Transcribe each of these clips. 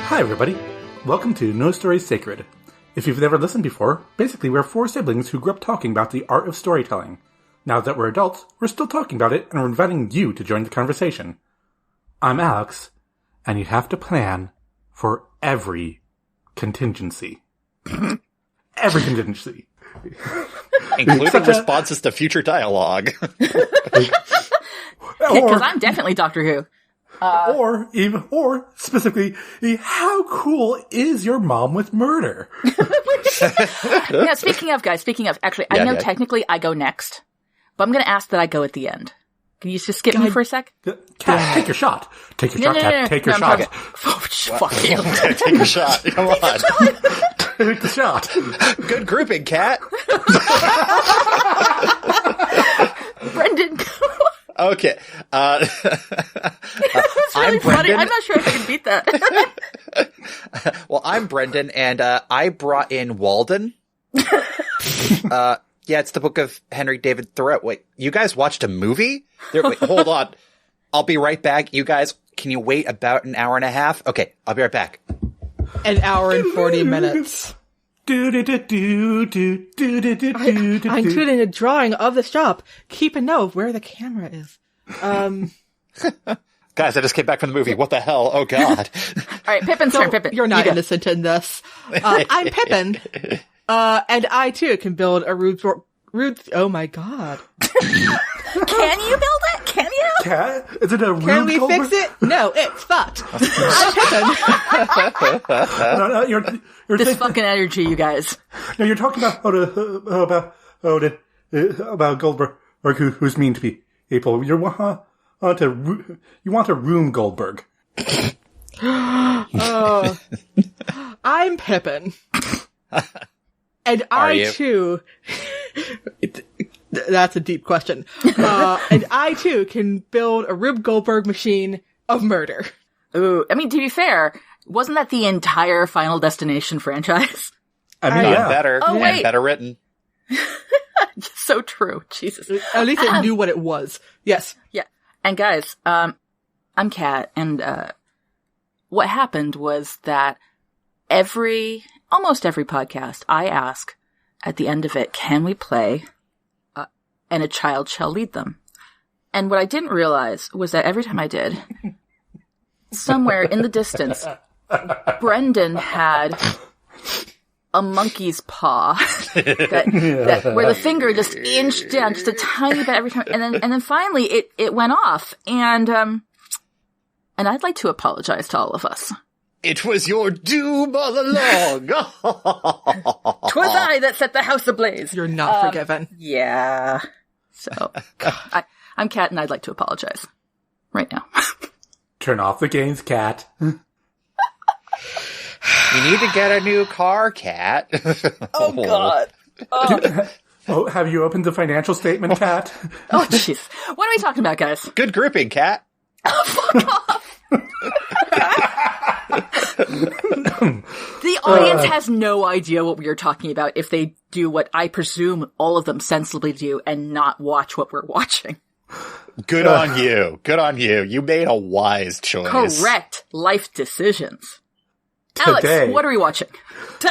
Hi, everybody. Welcome to No Stories Sacred. If you've never listened before, basically we're four siblings who grew up talking about the art of storytelling. Now that we're adults, we're still talking about it, and we're inviting you to join the conversation. I'm Alex, and you have to plan for every contingency. Every contingency. Including responses to future dialogue. Because I'm definitely Doctor Who. Or specifically, how cool is your mom with murder? Yeah, speaking of, actually, I know technically I go next, but I'm going to ask that I go at the end. Can you just skip me for a sec? Cat, take your shot. Take your shot, Cat. Take your shot. Fuck you. Take a shot. Come on. Take the shot. Good grouping, Cat. Brendan. Okay. That's really funny. I'm not sure if I can beat that. Well, I'm Brendan, and I brought in Walden. Yeah, it's the book of Henry David Thoreau. Wait, you guys watched a movie? Wait, hold on. I'll be right back. You guys, can you wait about an hour and a half? Okay, I'll be right back. An hour and 40 minutes. I included a drawing of the shop. Keep a note of where the camera is. Guys, I just came back from the movie. What the hell? Oh, God. All right, Pippin's turn. Pippin. You're not innocent in this. I'm Pippin. And I, too, can build a rude... Oh, my God. Can you build it? Can you? Cat? Is it a Rube Can we Goldberg? fix it? No, it's fucked. I'm Pippin. No, you're This fucking energy, you guys. No, you're talking about about Goldberg, or who's mean to people. You want a room Goldberg. I'm Pippin. And I, too... That's a deep question. And I, too, can build a Rube Goldberg machine of murder. Ooh, I mean, to be fair, wasn't that the entire Final Destination franchise? I mean, yeah. Better. Oh, wait. And better written. So true. Jesus. At least it knew what it was. Yes. Yeah. And guys, I'm Kat, and what happened was that almost every podcast, I ask at the end of it, can we play and a child shall lead them? And what I didn't realize was that every time I did, somewhere in the distance, Brendan had a monkey's paw that where the finger just inched down just a tiny bit every time, and then finally it went off, and I'd like to apologize to all of us. It was your doom all along. 'Twas I that set the house ablaze. You're not forgiven. Yeah. So I'm Kat, and I'd like to apologize right now. Turn off the games, Cat. You need to get a new car, Cat. Oh, God. Oh, have you opened the financial statement, Cat? Oh, jeez. What are we talking about, guys? Good grouping, Cat. Fuck off. The audience has no idea what we are talking about if they do what I presume all of them sensibly do and not watch what we're watching. Good on you. Good on you. You made a wise choice. Correct life decisions. Today. Alex, what are we watching?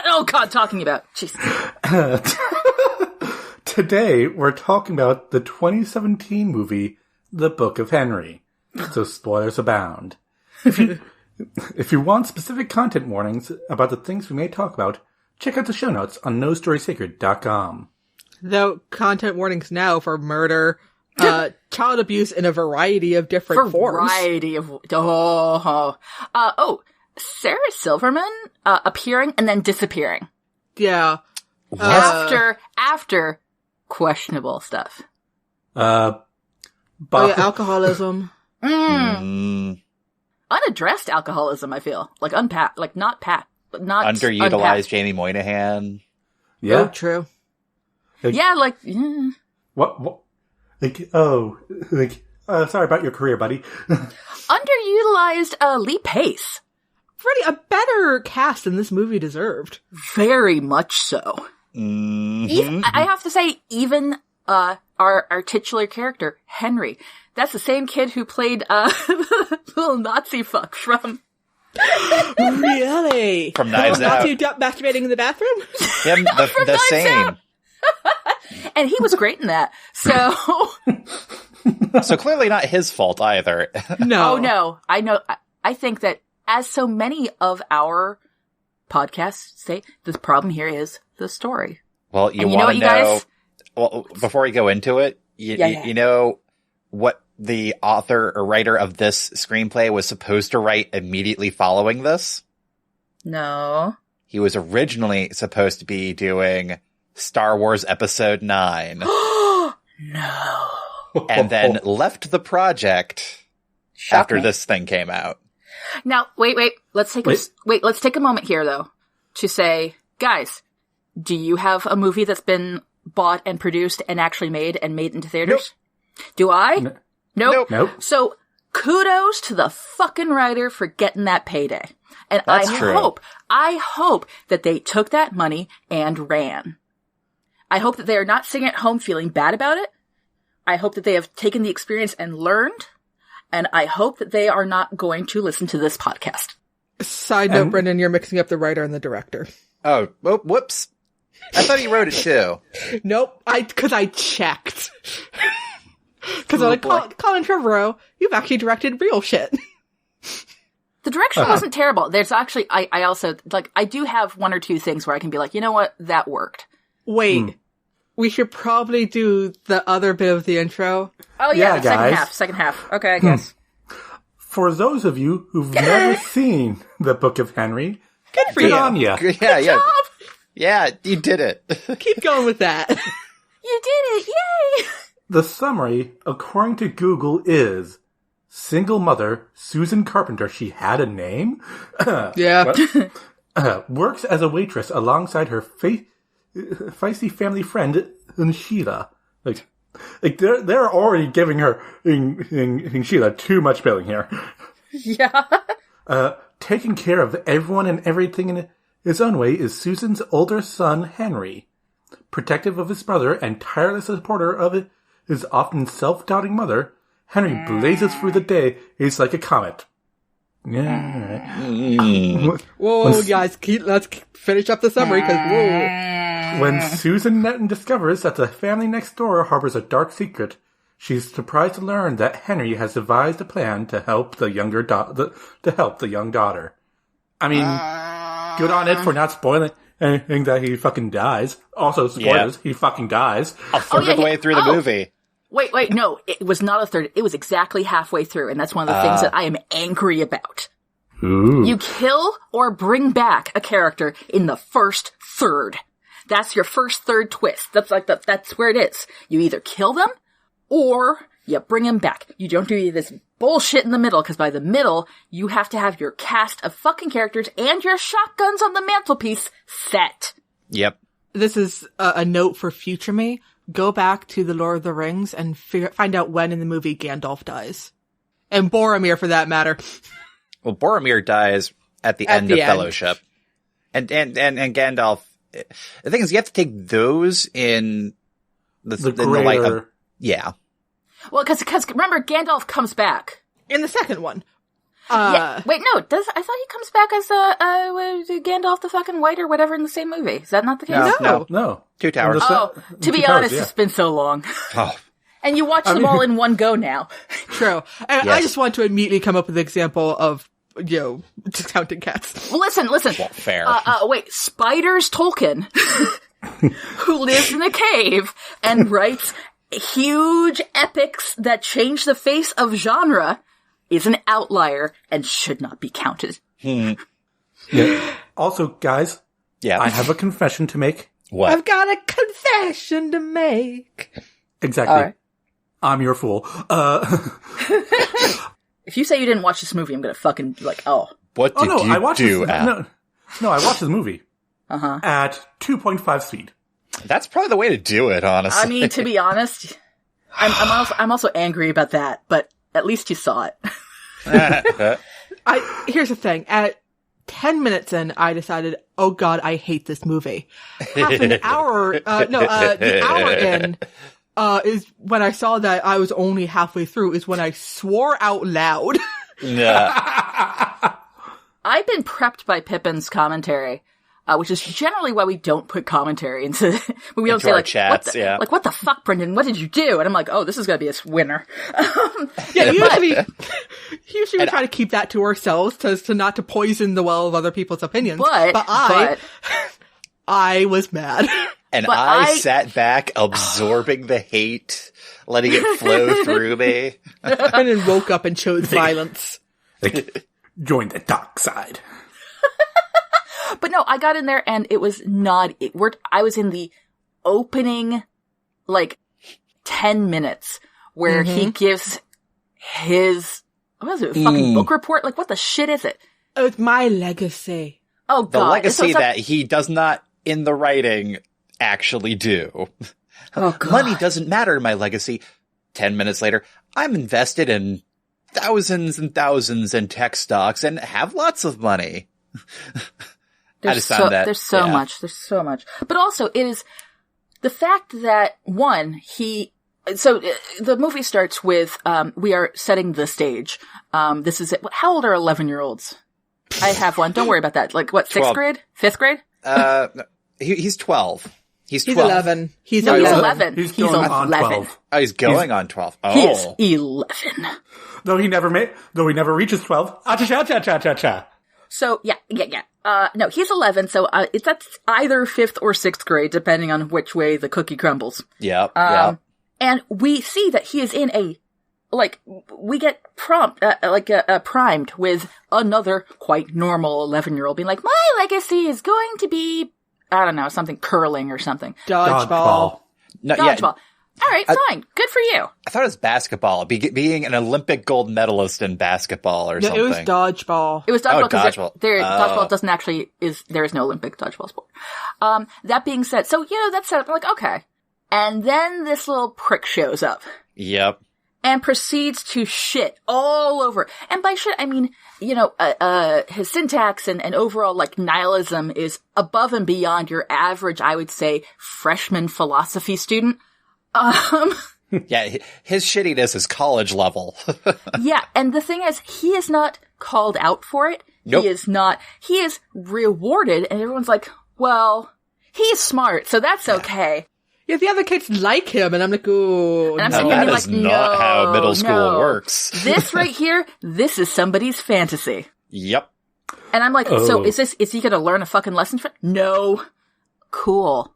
Oh, God, talking about. Jesus. Today, we're talking about the 2017 movie, The Book of Henry. So spoilers abound. If you want specific content warnings about the things we may talk about, check out the show notes on nostorysacred.com. Though content warnings now for murder, child abuse in a variety of different forms. Sarah Silverman appearing and then disappearing. Yeah. After questionable stuff. Alcoholism. Unaddressed alcoholism, I feel. Like unpacked, like not packed, but not underutilized unpacked. Jamie Moynihan. Yeah. Oh, true. What? Sorry about your career, buddy. Underutilized Lee Pace. Really, a better cast than this movie deserved. Very much so. Mm-hmm. I have to say, even our titular character, Henry, that's the same kid who played little Nazi fuck from Really? From Knives Out. Matthew masturbating in the bathroom? Him, the same. And he was great in that. So, So clearly not his fault either. No. oh no, I know. I think that as so many of our podcasts say, the problem here is the story. Well, you And you know want what, to you know, guys? well, before we go into it, you know what the author or writer of this screenplay was supposed to write immediately following this? No. He was originally supposed to be doing Star Wars Episode 9. No. And then left the project Shock after me. this thing came out. Now, wait. Let's take let's take a moment here though to say, guys, do you have a movie that's been bought and produced and actually made into theaters? Nope. Do I? Nope. Nope. So kudos to the fucking writer for getting that payday. And That's I true. hope that they took that money and ran. I hope that they are not sitting at home feeling bad about it. I hope that they have taken the experience and learned. And I hope that they are not going to listen to this podcast. Side note, Brendan, you're mixing up the writer and the director. Oh, whoops. I thought he wrote it too. Nope, because I checked. Because Colin Trevorrow, you've actually directed real shit. The direction wasn't terrible. There's actually, I also, I do have one or two things where I can be like, you know what? That worked. Wait, we should probably do the other bit of the intro. Oh yeah, Yeah, the guys. second half. Okay, I guess. For those of you who've never seen the Book of Henry, Good for good you. on ya. Yeah. Yeah, you did it. Keep going with that. You did it! Yay! The summary, according to Google, is single mother Susan Carpenter. She had a name? Yeah. Works as a waitress alongside her feisty family friend, Sheila. Like they're already giving her in Sheila too much billing here. Yeah. Taking care of everyone and everything in his own way is Susan's older son, Henry. Protective of his brother and tireless supporter of his often self-doubting mother, Henry blazes through the day. He's like a comet. Yeah. Whoa, guys, let's finish up the summary, because whoa. When Susan discovers that the family next door harbors a dark secret, she's surprised to learn that Henry has devised a plan to help the young daughter. I mean, good on it for not spoiling anything that he fucking dies. Also, spoilers, he fucking dies. A third of the way through the movie. Wait, no, it was not a third. It was exactly halfway through, and that's one of the things that I am angry about. Ooh. You kill or bring back a character in the first third. That's your first third twist. That's where it is. You either kill them, or you bring them back. You don't do this bullshit in the middle, because by the middle, you have to have your cast of fucking characters and your shotguns on the mantelpiece set. Yep. This is a note for future me. Go back to The Lord of the Rings and find out when in the movie Gandalf dies. And Boromir, for that matter. Well, Boromir dies at the end of Fellowship. And Gandalf, the thing is, you have to take those in the light of, yeah. Well, because remember, Gandalf comes back. In the second one. Yeah, wait, no, I thought he comes back as Gandalf the fucking White or whatever in the same movie. Is that not the case? No. Two Towers. To be honest, it's been so long. Oh. And you watch them all in one go now. True. And I just want to immediately come up with an example of, discounting cats. Well, listen. Well, fair. Wait, Spiders Tolkien, who lives in a cave and writes huge epics that change the face of genre, is an outlier and should not be counted. Yeah. Also, guys, I have a confession to make. What? I've got a confession to make. Exactly. All right. I'm your fool. If you say you didn't watch this movie, I'm gonna fucking be like, oh. What did I watched do, this, Al? No, I watched this movie. Uh-huh. At 2.5 speed. That's probably the way to do it, honestly. I mean, to be honest, I'm also angry about that, but at least you saw it. Here's the thing. At 10 minutes in, I decided, oh god, I hate this movie. Half an hour, the hour in, is when I saw that I was only halfway through, is when I swore out loud. Yeah. I've been prepped by Pippin's commentary, which is generally why we don't put commentary into when we don't say like chats, what the fuck, Brendan? What did you do? And I'm like, oh, this is gonna be a winner. Usually we try to keep that to ourselves to not to poison the well of other people's opinions. But I was mad. And I sat back absorbing the hate, letting it flow through me. And then woke up and chose violence. Join the dark side. But no, I got in there and it was not, I was in the opening, 10 minutes where he gives his, what is it, fucking book report? Like, what the shit is it? Oh, it's my legacy. Oh, God. The legacy that he does not, in the writing, actually do. Oh, God. Money doesn't matter in my legacy. 10 minutes later, I'm invested in thousands and thousands in tech stocks and have lots of money. There's so much. But also, it is the fact that, the movie starts with, we are setting the stage. This is it. How old are 11-year-olds? I have one. Don't worry about that. Like, what, 6th grade? 5th grade? He's 12. He's 12. 11. He's 11. He's going on 12. Oh, he's going on 12. Oh. He is 11. Though he never reaches 12. Ah-cha-cha-cha-cha-cha-cha. So, yeah. No, he's 11, so, that's either 5th or 6th grade, depending on which way the cookie crumbles. Yep. And we see that he is in we get primed with another quite normal 11-year-old being like, my legacy is going to be, I don't know, something curling or something. Dodgeball. No, Dodgeball. All right, fine. Good for you. I thought it was basketball. Being an Olympic gold medalist in basketball or something. It was dodgeball. It was dodgeball because dodgeball. Dodgeball doesn't actually there is no Olympic dodgeball sport. That being said, so, that's set up. I'm like, okay. And then this little prick shows up. Yep. And proceeds to shit all over. And by shit, I mean, his syntax and overall, nihilism is above and beyond your average, I would say, freshman philosophy student. Yeah, his shittiness is college level. Yeah, and the thing is, he is not called out for it. Nope. He is rewarded, and everyone's like, well, he's smart, so that's okay. Yeah, the other kids like him, and I'm like, ooh. And I'm no, that is not how middle school works. This right here, this is somebody's fantasy. Yep. And I'm like, so is he gonna learn a fucking lesson from it? No. Cool.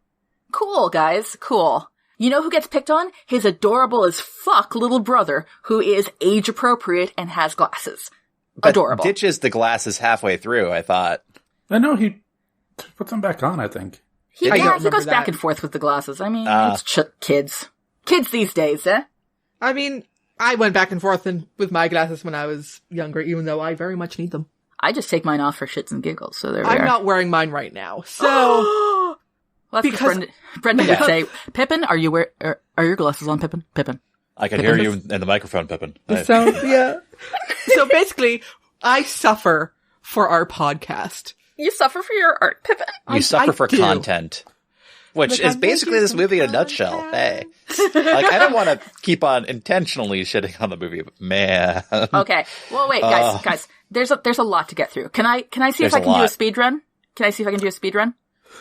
Cool, guys. Cool. You know who gets picked on? His adorable as fuck little brother, who is age appropriate and has glasses. But adorable. Ditches the glasses halfway through, I thought. I know he puts them back on, I think. He goes back and forth with the glasses. I mean, it's kids. Kids these days, eh? I mean, I went back and forth with my glasses when I was younger, even though I very much need them. I just take mine off for shits and giggles, so there we are. I'm not wearing mine right now, so... Well, that's because Brendan would say, Pippin, are your glasses on, Pippin? Pippin. I can hear you in the microphone, Pippin. Yeah. So basically, I suffer for our podcast. You suffer for your art, Pippin. You suffer for content. Which is basically this movie in a nutshell. Hey. I don't want to keep on intentionally shitting on the movie, but man. Okay. Well, wait, guys. There's a lot to get through. Can I see if I can do a speed run? Can I see if I can do a speed run?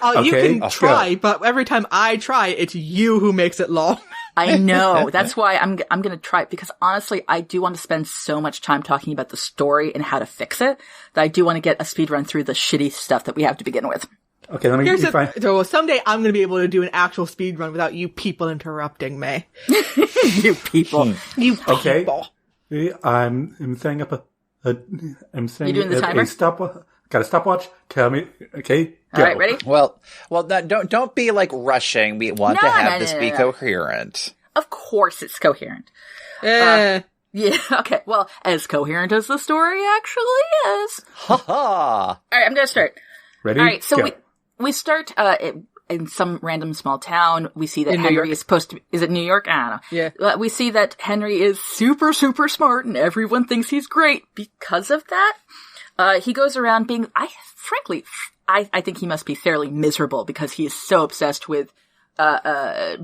You can try, but every time I try, it's you who makes it long. I know. That's why I'm going to try it, because honestly, I do want to spend so much time talking about the story and how to fix it that I do want to get a speed run through the shitty stuff that we have to begin with. Okay, let me find. So someday I'm going to be able to do an actual speed run without you people interrupting me. You people. You people. Okay. I'm setting up I'm setting you doing the timer? Got a stopwatch. Tell me. Okay. Go. All right, ready? Well, don't be rushing. We want to have this be coherent. Of course it's coherent. Yeah, okay. Well, as coherent as the story actually is. Ha ha! All right, I'm going to start. Ready? All right, so go. we start in some random small town. We see that Henry is supposed to... Is it New York? I don't know. Yeah. We see that Henry is super, super smart, and everyone thinks he's great because of that. He goes around being... I think he must be fairly miserable because he is so obsessed with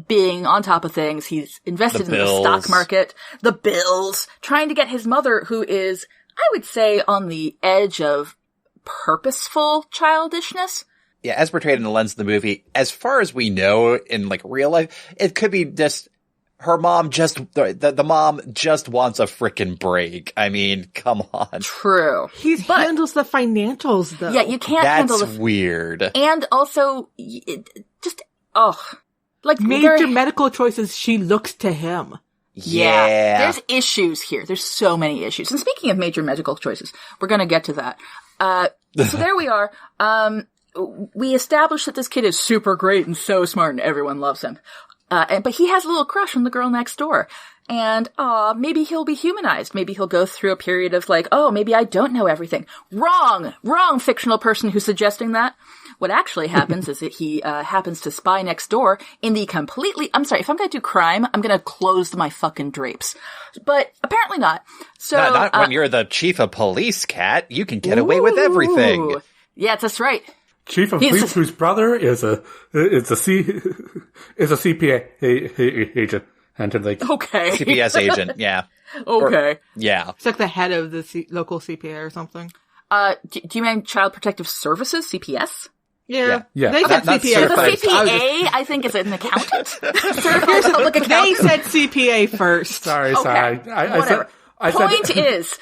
being on top of things. He's invested in the stock market, the bills, trying to get his mother, who is, I would say, on the edge of purposeful childishness. Yeah, as portrayed in the lens of the movie, as far as we know in like real life, it could be just her mom the mom just wants a frickin' break. I mean, come on. True. He handles the financials though. Yeah, you can't handle That's weird. And also, like major medical choices, she looks to him. Yeah. There's issues here. There's so many issues. And speaking of major medical choices, we're gonna get to that. So there we are. We established that this kid is super great and so smart and everyone loves him. But he has a little crush on the girl next door. And, maybe he'll be humanized. Maybe he'll go through a period of like, oh, maybe I don't know everything. Wrong fictional person who's suggesting that. What actually happens is that he, happens to spy next door in the I'm sorry, if I'm gonna do crime, I'm gonna close my fucking drapes. But apparently not. So. Not when you're the chief of police, Kat. You can get away with everything. Yeah, that's right. Chief of police whose brother is a CPA agent. And like, okay. CPS agent, yeah. Okay. Yeah. It's like the head of the local CPA or something. Do you mean Child Protective Services, CPS? Yeah. They said CPA. The CPA, I think, is an accountant. Certified public accountant. They said CPA first. Sorry. Whatever. Point is,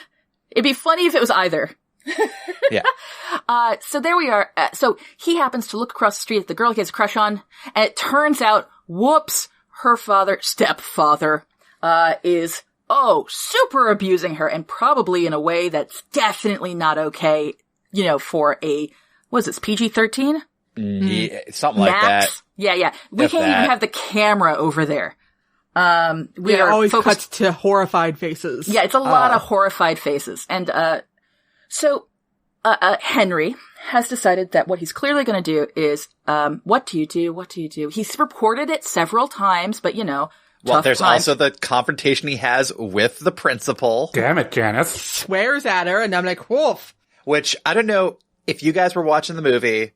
it'd be funny if it was either. Yeah. So there we are. So he happens to look across the street at the girl he has a crush on, and it turns out, whoops, her stepfather, is, super abusing her, and probably in a way that's definitely not okay, for what is this, PG-13? Yeah, something like that. Yeah. We can't even have the camera over there. We are always cuts to horrified faces. Yeah, it's a lot of horrified faces. And, so, Henry has decided that what he's clearly going to do is, what do you do? He's reported it several times, but well, there's also the confrontation he has with the principal. Damn it, Janice. Swears at her, and I'm like, woof. Which, I don't know, if you guys were watching the movie,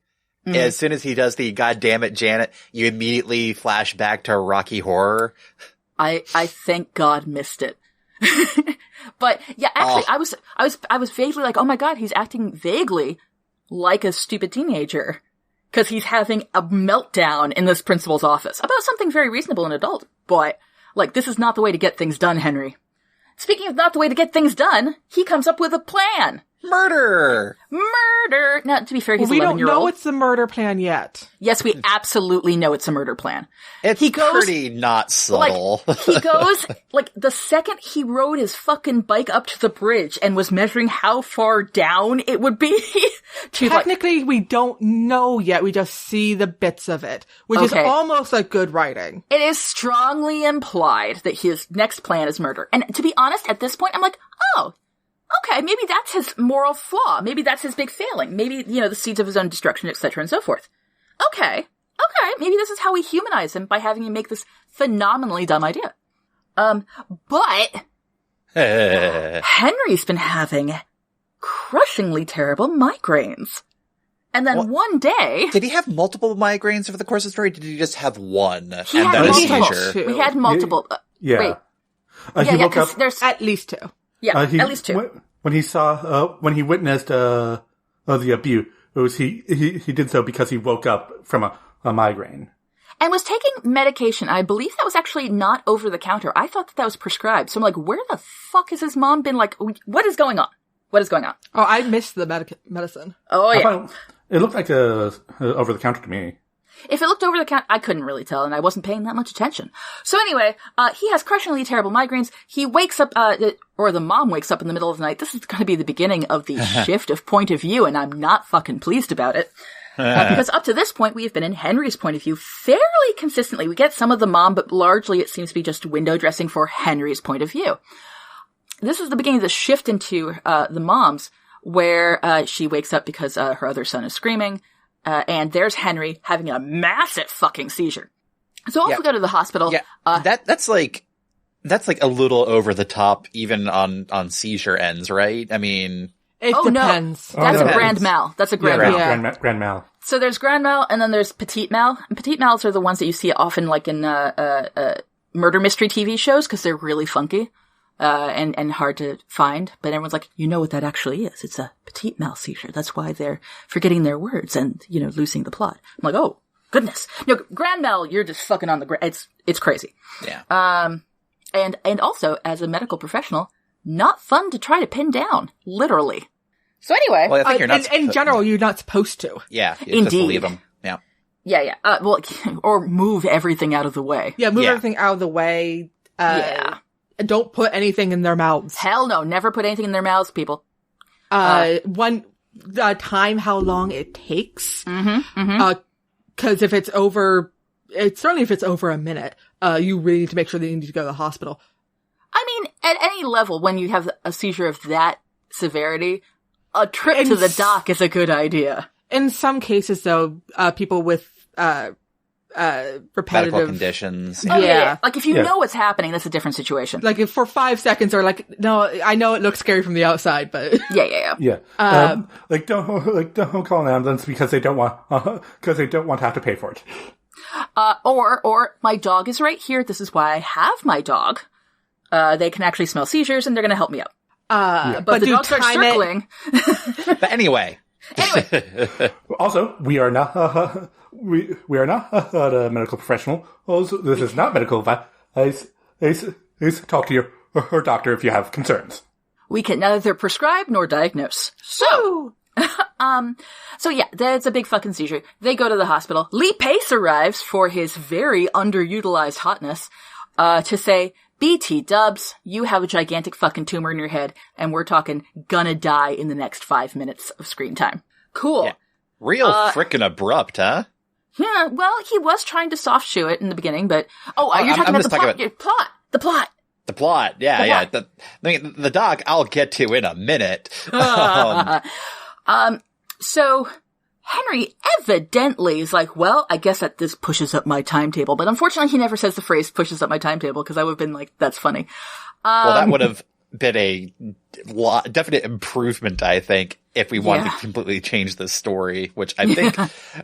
as soon as he does the God damn it, Janet, you immediately flash back to Rocky Horror. I thank God missed it. But yeah, actually, I was vaguely like, oh my God, he's acting vaguely like a stupid teenager. Cause he's having a meltdown in this principal's office about something very reasonable and adult. But, this is not the way to get things done, Henry. Speaking of not the way to get things done, he comes up with a plan. Murder! Now, to be fair, he's we 11-year-old. We don't know it's the murder plan yet. Yes, we absolutely know it's a murder plan. It's pretty not subtle. He goes, the second he rode his fucking bike up to the bridge and was measuring how far down it would be. Technically, we don't know yet. We just see the bits of it, which is almost like good writing. It is strongly implied that his next plan is murder. And to be honest, at this point, I'm like, okay, maybe that's his moral flaw. Maybe that's his big failing. Maybe, the seeds of his own destruction, etc., and so forth. Okay, maybe this is how we humanize him by having him make this phenomenally dumb idea. But Henry's been having crushingly terrible migraines. And then one day... Did he have multiple migraines over the course of the story? Did he just have one? He had multiple. Yeah. Wait. He woke up... There's at least two. Yeah, at least two. When he witnessed the abuse, he did so because he woke up from a migraine. And was taking medication. I believe that was actually not over the counter. I thought that was prescribed. So I'm like, where the fuck has his mom been? What is going on? Oh, I missed the medicine. Oh, yeah. It looked like over the counter to me. If it looked over the counter, I couldn't really tell, and I wasn't paying that much attention. So anyway, he has crushingly terrible migraines. He wakes up, or the mom wakes up in the middle of the night. This is going to be the beginning of the shift of point of view, and I'm not fucking pleased about it. Because up to this point, we have been in Henry's point of view fairly consistently. We get some of the mom, but largely it seems to be just window dressing for Henry's point of view. This is the beginning of the shift into the mom's, where she wakes up because her other son is screaming. And there's Henry having a massive fucking seizure. So off we go to the hospital. Yeah, that's like a little over the top, even on seizure ends, right? I mean, it depends. No. That's a grand mal. That's a grand mal. Grand mal. So there's grand mal, and then there's petite mal. And petite mals are the ones that you see often, in murder mystery TV shows, because they're really funky. and hard to find. But everyone's like, you know what that actually is? It's a petite mal seizure. That's why they're forgetting their words and, losing the plot. I'm like, oh, goodness. No, grand mal, you're just fucking on the ground. It's crazy. Yeah. And also, as a medical professional, not fun to try to pin down. Literally. So anyway. Well, I think you're not in general, you're not supposed to. Yeah. You just leave them. Yeah. Yeah. Or move everything out of the way. Yeah, move everything out of the way. Don't put anything in their mouths. Hell no. Never put anything in their mouths, people. Time how long it takes. Cause if it's over, certainly if it's over a minute, you really need to make sure that you need to go to the hospital. I mean, at any level, when you have a seizure of that severity, a trip to the doc is a good idea. In some cases, though, people with repetitive medical conditions. Oh, yeah. Like if you know what's happening, that's a different situation. Like if for 5 seconds, they're like, no, I know it looks scary from the outside, but yeah. Don't call an ambulance because they don't want to have to pay for it. Or my dog is right here. This is why I have my dog. They can actually smell seizures and they're going to help me out. But the dog starts circling. But anyway. Also, we are not medical professional. Also, this is not medical advice. Talk to your doctor if you have concerns. We can neither prescribe nor diagnose. So that's a big fucking seizure. They go to the hospital. Lee Pace arrives for his very underutilized hotness, to say, BT dubs, you have a gigantic fucking tumor in your head, and we're talking gonna die in the next 5 minutes of screen time. Cool. Yeah. Real frickin' abrupt, huh? Yeah, well, he was trying to soft shoe it in the beginning, but... you're talking about the plot. The plot. The plot, yeah. The doc, I'll get to in a minute. So... Henry evidently is like, well, I guess that this pushes up my timetable. But unfortunately, he never says the phrase pushes up my timetable because I would have been like, that's funny. Well, that would have been a definite improvement, I think, if we wanted to completely change the story, which I think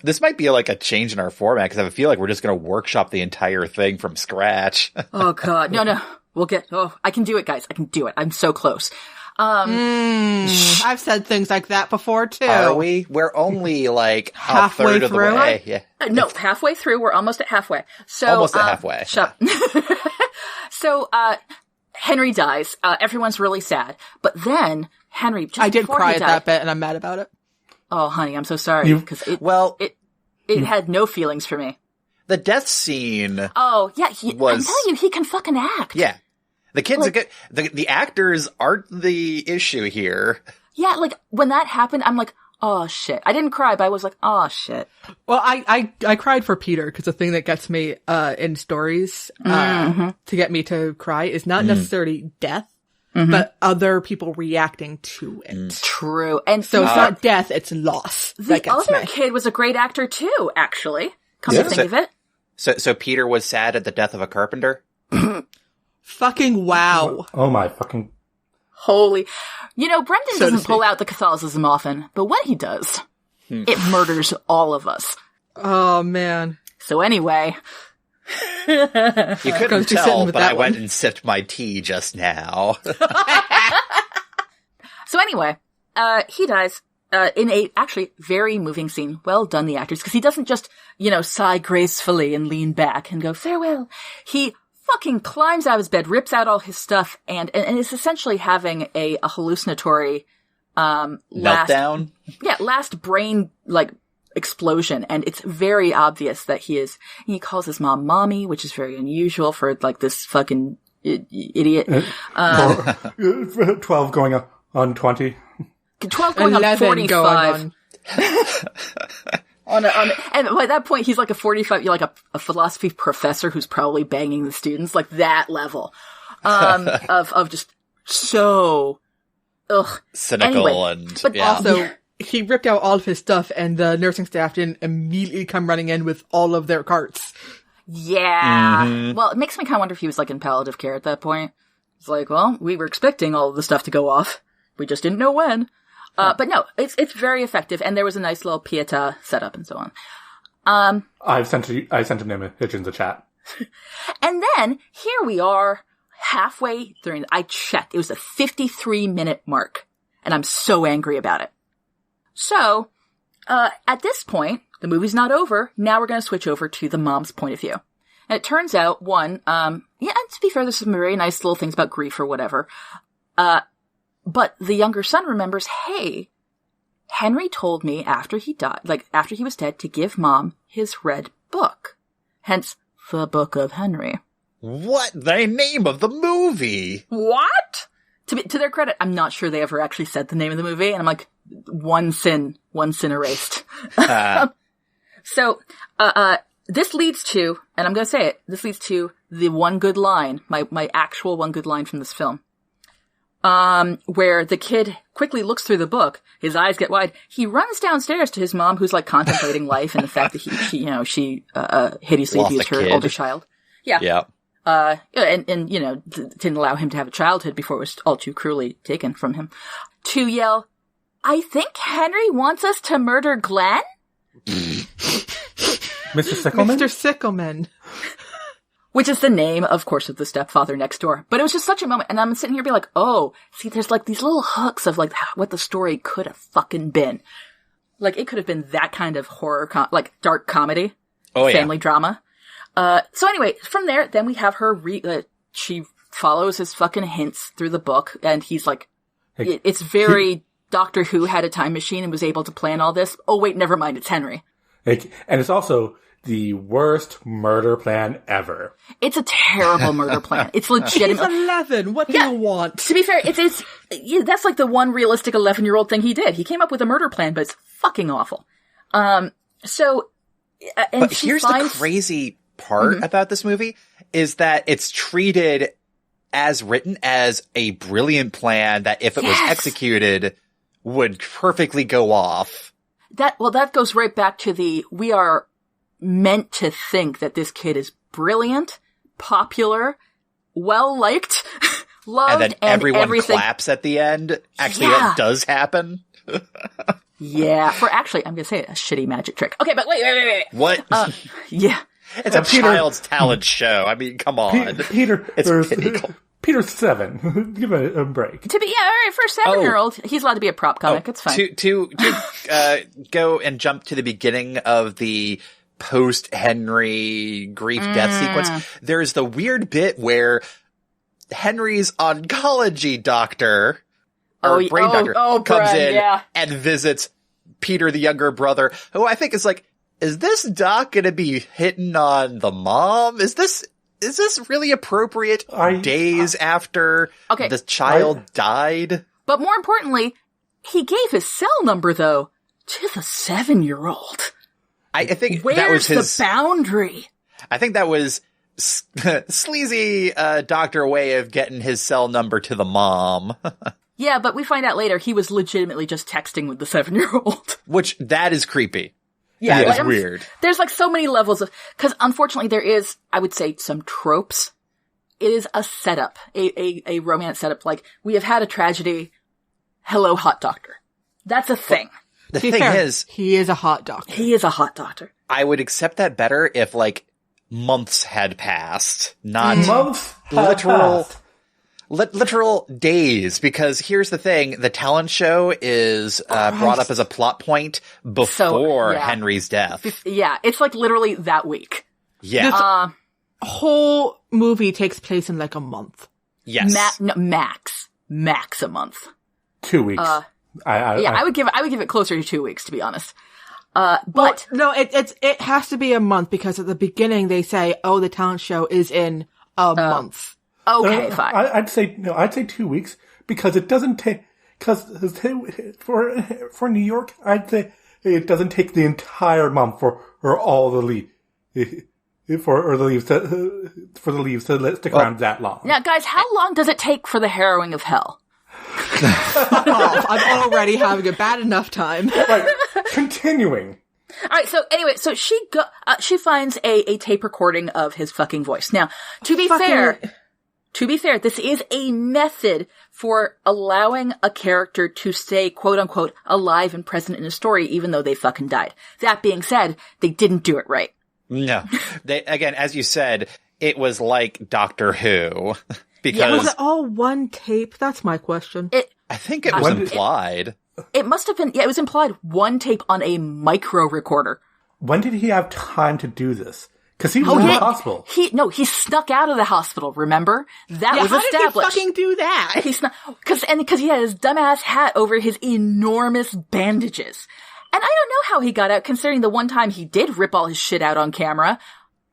this might be like a change in our format because I feel like we're just going to workshop the entire thing from scratch. Oh, God. No. I can do it, guys. I can do it. I'm so close. I've said things like that before too. Are we? We're only like halfway a third of the way. Yeah. No, halfway through. We're almost at halfway. So almost at halfway. So Henry dies. Everyone's really sad. But then Henry just I did cry at that bit, and I'm mad about it. Oh, honey, I'm so sorry because it had no feelings for me. The death scene. Oh yeah, I'm telling you, he can fucking act. Yeah. The kids are good. The actors aren't the issue here. Yeah, like when that happened, I'm like, oh shit. I didn't cry, but I was like, oh shit. Well, I cried for Peter because the thing that gets me in stories to get me to cry is not necessarily death, but other people reacting to it. True, and so it's not death; it's loss. The other kid was a great actor too. Actually, come to think of it. So Peter was sad at the death of a carpenter. Fucking wow. Oh my fucking... Holy... Brendan doesn't pull out the Catholicism often, but when he does, it murders all of us. Oh, man. So anyway... You couldn't tell, but I went and sipped my tea just now. So anyway, he dies in a actually very moving scene. Well done, the actors, because he doesn't just, sigh gracefully and lean back and go, farewell. He fucking climbs out of his bed, rips out all his stuff, and is essentially having a hallucinatory meltdown. Last brain explosion, and it's very obvious that he calls his mom mommy, which is very unusual for this fucking idiot. 12 going on 20. 12 going on 45. And by that point, he's like a 45, like a philosophy professor who's probably banging the students, like that level, of just so, cynical anyway, but also he ripped out all of his stuff and the nursing staff didn't immediately come running in with all of their carts. Yeah. Mm-hmm. Well, it makes me kind of wonder if he was in palliative care at that point. It's like, well, we were expecting all of the stuff to go off. We just didn't know when. But no, it's very effective, and there was a nice little pietà set up and so on. I sent him images in the chat. And then, here we are. halfway through, I checked. It was a 53-minute mark. And I'm so angry about it. So, at this point, the movie's not over. Now we're going to switch over to the mom's point of view. And it turns out, one, and to be fair, there's some very nice little things about grief or whatever. But the younger son remembers, hey, Henry told me after he died, after he was dead, to give Mom his red book. Hence, the Book of Henry. What? The name of the movie? What? To their credit, I'm not sure they ever actually said the name of the movie, and I'm like, one sin erased. So, this leads to, and I'm gonna say it, this leads to the one good line, my actual one good line from this film. Where the kid quickly looks through the book, his eyes get wide, he runs downstairs to his mom, who's like contemplating life and the fact that she hideously abused her older child. Yeah. Yeah. And didn't allow him to have a childhood before it was all too cruelly taken from him. To yell, I think Henry wants us to murder Glenn? Mr. Sickleman? Mr. Sickleman. Which is the name, of course, of the stepfather next door. But it was just such a moment. And I'm sitting here being like, oh, see, there's like these little hooks of like what the story could have fucking been. Like, it could have been that kind of horror, dark comedy. Oh, yeah. Family drama. So anyway, from there, then we have her she follows his fucking hints through the book, and he's like, it's very Doctor Who had a time machine and was able to plan all this. Oh wait, never mind, it's Henry. And it's also the worst murder plan ever. It's a terrible murder plan. It's legitimate. He's 11. What do you want? To be fair, that's like the one realistic 11-year-old thing he did. He came up with a murder plan, but it's fucking awful. But here's the crazy part about this movie is that it's treated as written as a brilliant plan that if it was executed would perfectly go off. That goes right back to we are meant to think that this kid is brilliant, popular, well-liked, loved, and then everyone claps at the end. Actually, that does happen. Yeah. I'm going to say it, a shitty magic trick. Okay, but wait. What? Yeah. It's a child's talent show. I mean, come on. Peter's 7. Give him a break. All right, for a 7-year-old, he's allowed to be a prop comic. It's fine. To go and jump to the beginning of the post-Henry grief death sequence, there's the weird bit where Henry's oncology doctor, brain doctor, comes in and visits Peter, the younger brother, who I think is like, is this doc gonna be hitting on the mom? Is this really appropriate days after the child died? But more importantly, he gave his cell number, though, to the 7-year-old. I think Where's that was his the boundary? I think that was sleazy doctor way of getting his cell number to the mom. Yeah, but we find out later he was legitimately just texting with the 7-year-old. Which, that is creepy. Yeah, it's weird. There's like so many levels of, cause unfortunately there is, I would say, some tropes. It is a setup, a romance setup. Like, we have had a tragedy. Hello, hot doctor. That's a thing. The thing is, he is a hot doctor. He is a hot doctor. I would accept that better if like months had passed, not literal days, because here's the thing, the talent show is brought up as a plot point before Henry's death. Yeah, it's like literally that week. Yeah. Whole movie takes place in like a month. Yes. Max a month. 2 weeks. I would give it closer to 2 weeks, to be honest. But no, it has to be a month, because at the beginning they say, oh, the talent show is in a month. Okay, fine. I'd say 2 weeks, because it doesn't take, for New York, I'd say it doesn't take the entire month for all the leaves to stick around that long. Now, guys, how long does it take for the harrowing of hell? I'm already having a bad enough time. Right. Continuing. All right. So anyway, she finds a tape recording of his fucking voice. Now, to be fair, this is a method for allowing a character to stay, quote unquote, alive and present in a story, even though they fucking died. That being said, they didn't do it right. No. Again, as you said, it was like Doctor Who. Because Was it all one tape? That's my question. I think it was implied. It must have been, it was implied one tape on a micro recorder. When did he have time to do this? Because he was in the hospital. He snuck out of the hospital, remember? That was established. How did he fucking do that? He snuck, because he had his dumbass hat over his enormous bandages. And I don't know how he got out, considering the one time he did rip all his shit out on camera.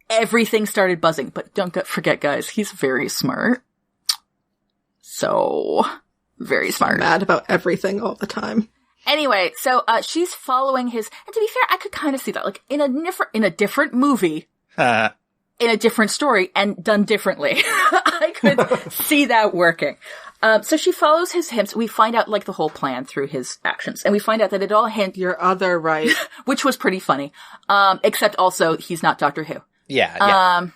Everything started buzzing. But don't forget, guys, he's very smart. So, very smart. Mad about everything all the time. Anyway, so she's following his, and to be fair, I could kind of see that, like in a different movie, in a different story, and done differently. I could see that working. So she follows his hints. We find out like the whole plan through his actions, and we find out that it all hint your other right, which was pretty funny. Except also he's not Doctor Who. Yeah.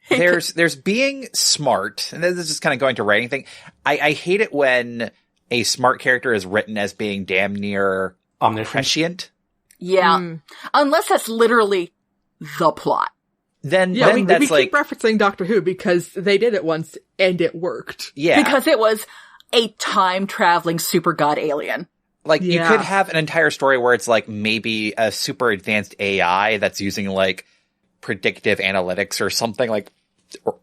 There's being smart, and this is kind of going to writing thing. I hate it when a smart character is written as being damn near prescient. Yeah. Unless that's literally the plot. Then we that's keep referencing Doctor Who because they did it once and it worked. Yeah. Because it was a time-traveling super god alien. Like, you could have an entire story where it's like maybe a super advanced AI that's using like predictive analytics or something like,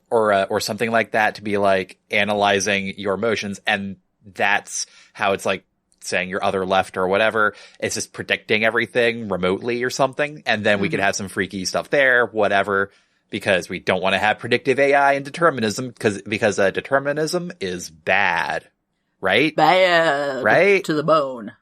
or something like that to be like analyzing your emotions, and that's how it's like saying your other left or whatever. It's just predicting everything remotely or something, and then we could have some freaky stuff there, whatever, because we don't want to have predictive AI and determinism because determinism is bad, right? Bad, right to the bone.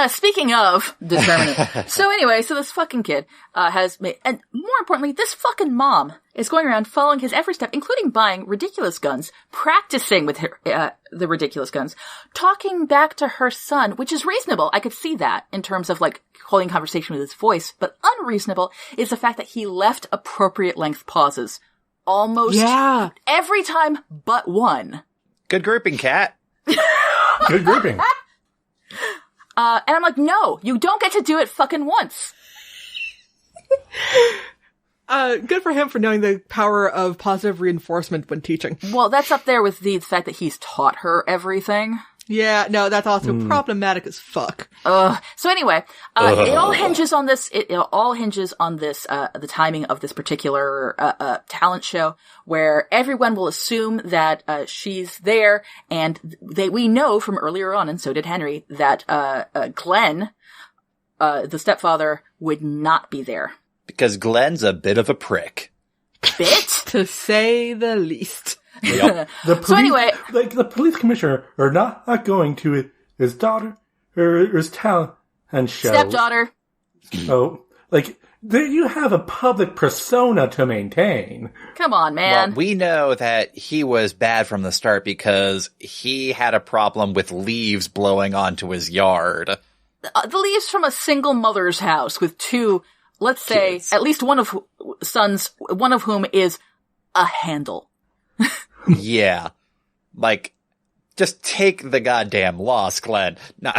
Speaking of determinism. So anyway, so this fucking kid, has made, and more importantly, this fucking mom is going around following his every step, including buying ridiculous guns, practicing with her, the ridiculous guns, talking back to her son, which is reasonable. I could see that in terms of like holding conversation with his voice, but unreasonable is the fact that he left appropriate length pauses almost every time but one. Good grouping, Kat. Good grouping. And I'm like, no, you don't get to do it fucking once. Good for him for knowing the power of positive reinforcement when teaching. Well, that's up there with the fact that he's taught her everything. Yeah, no, that's also problematic as fuck. So anyway, it all hinges on this, it all hinges on this, the timing of this particular, talent show where everyone will assume that, she's there, and we know from earlier on, and so did Henry, that, Glenn, the stepfather, would not be there. Because Glenn's a bit of a prick. Bit? To say the least. Yep. So anyway, like the police commissioner are not going to his daughter or his talent and show. Stepdaughter. Oh, like there you have a public persona to maintain. Come on, man. Well, we know that he was bad from the start because he had a problem with leaves blowing onto his yard. The leaves from a single mother's house with two, let's say, kids. At least one of sons, one of whom is a handle. Yeah. Like, just take the goddamn loss, Glenn. Nah.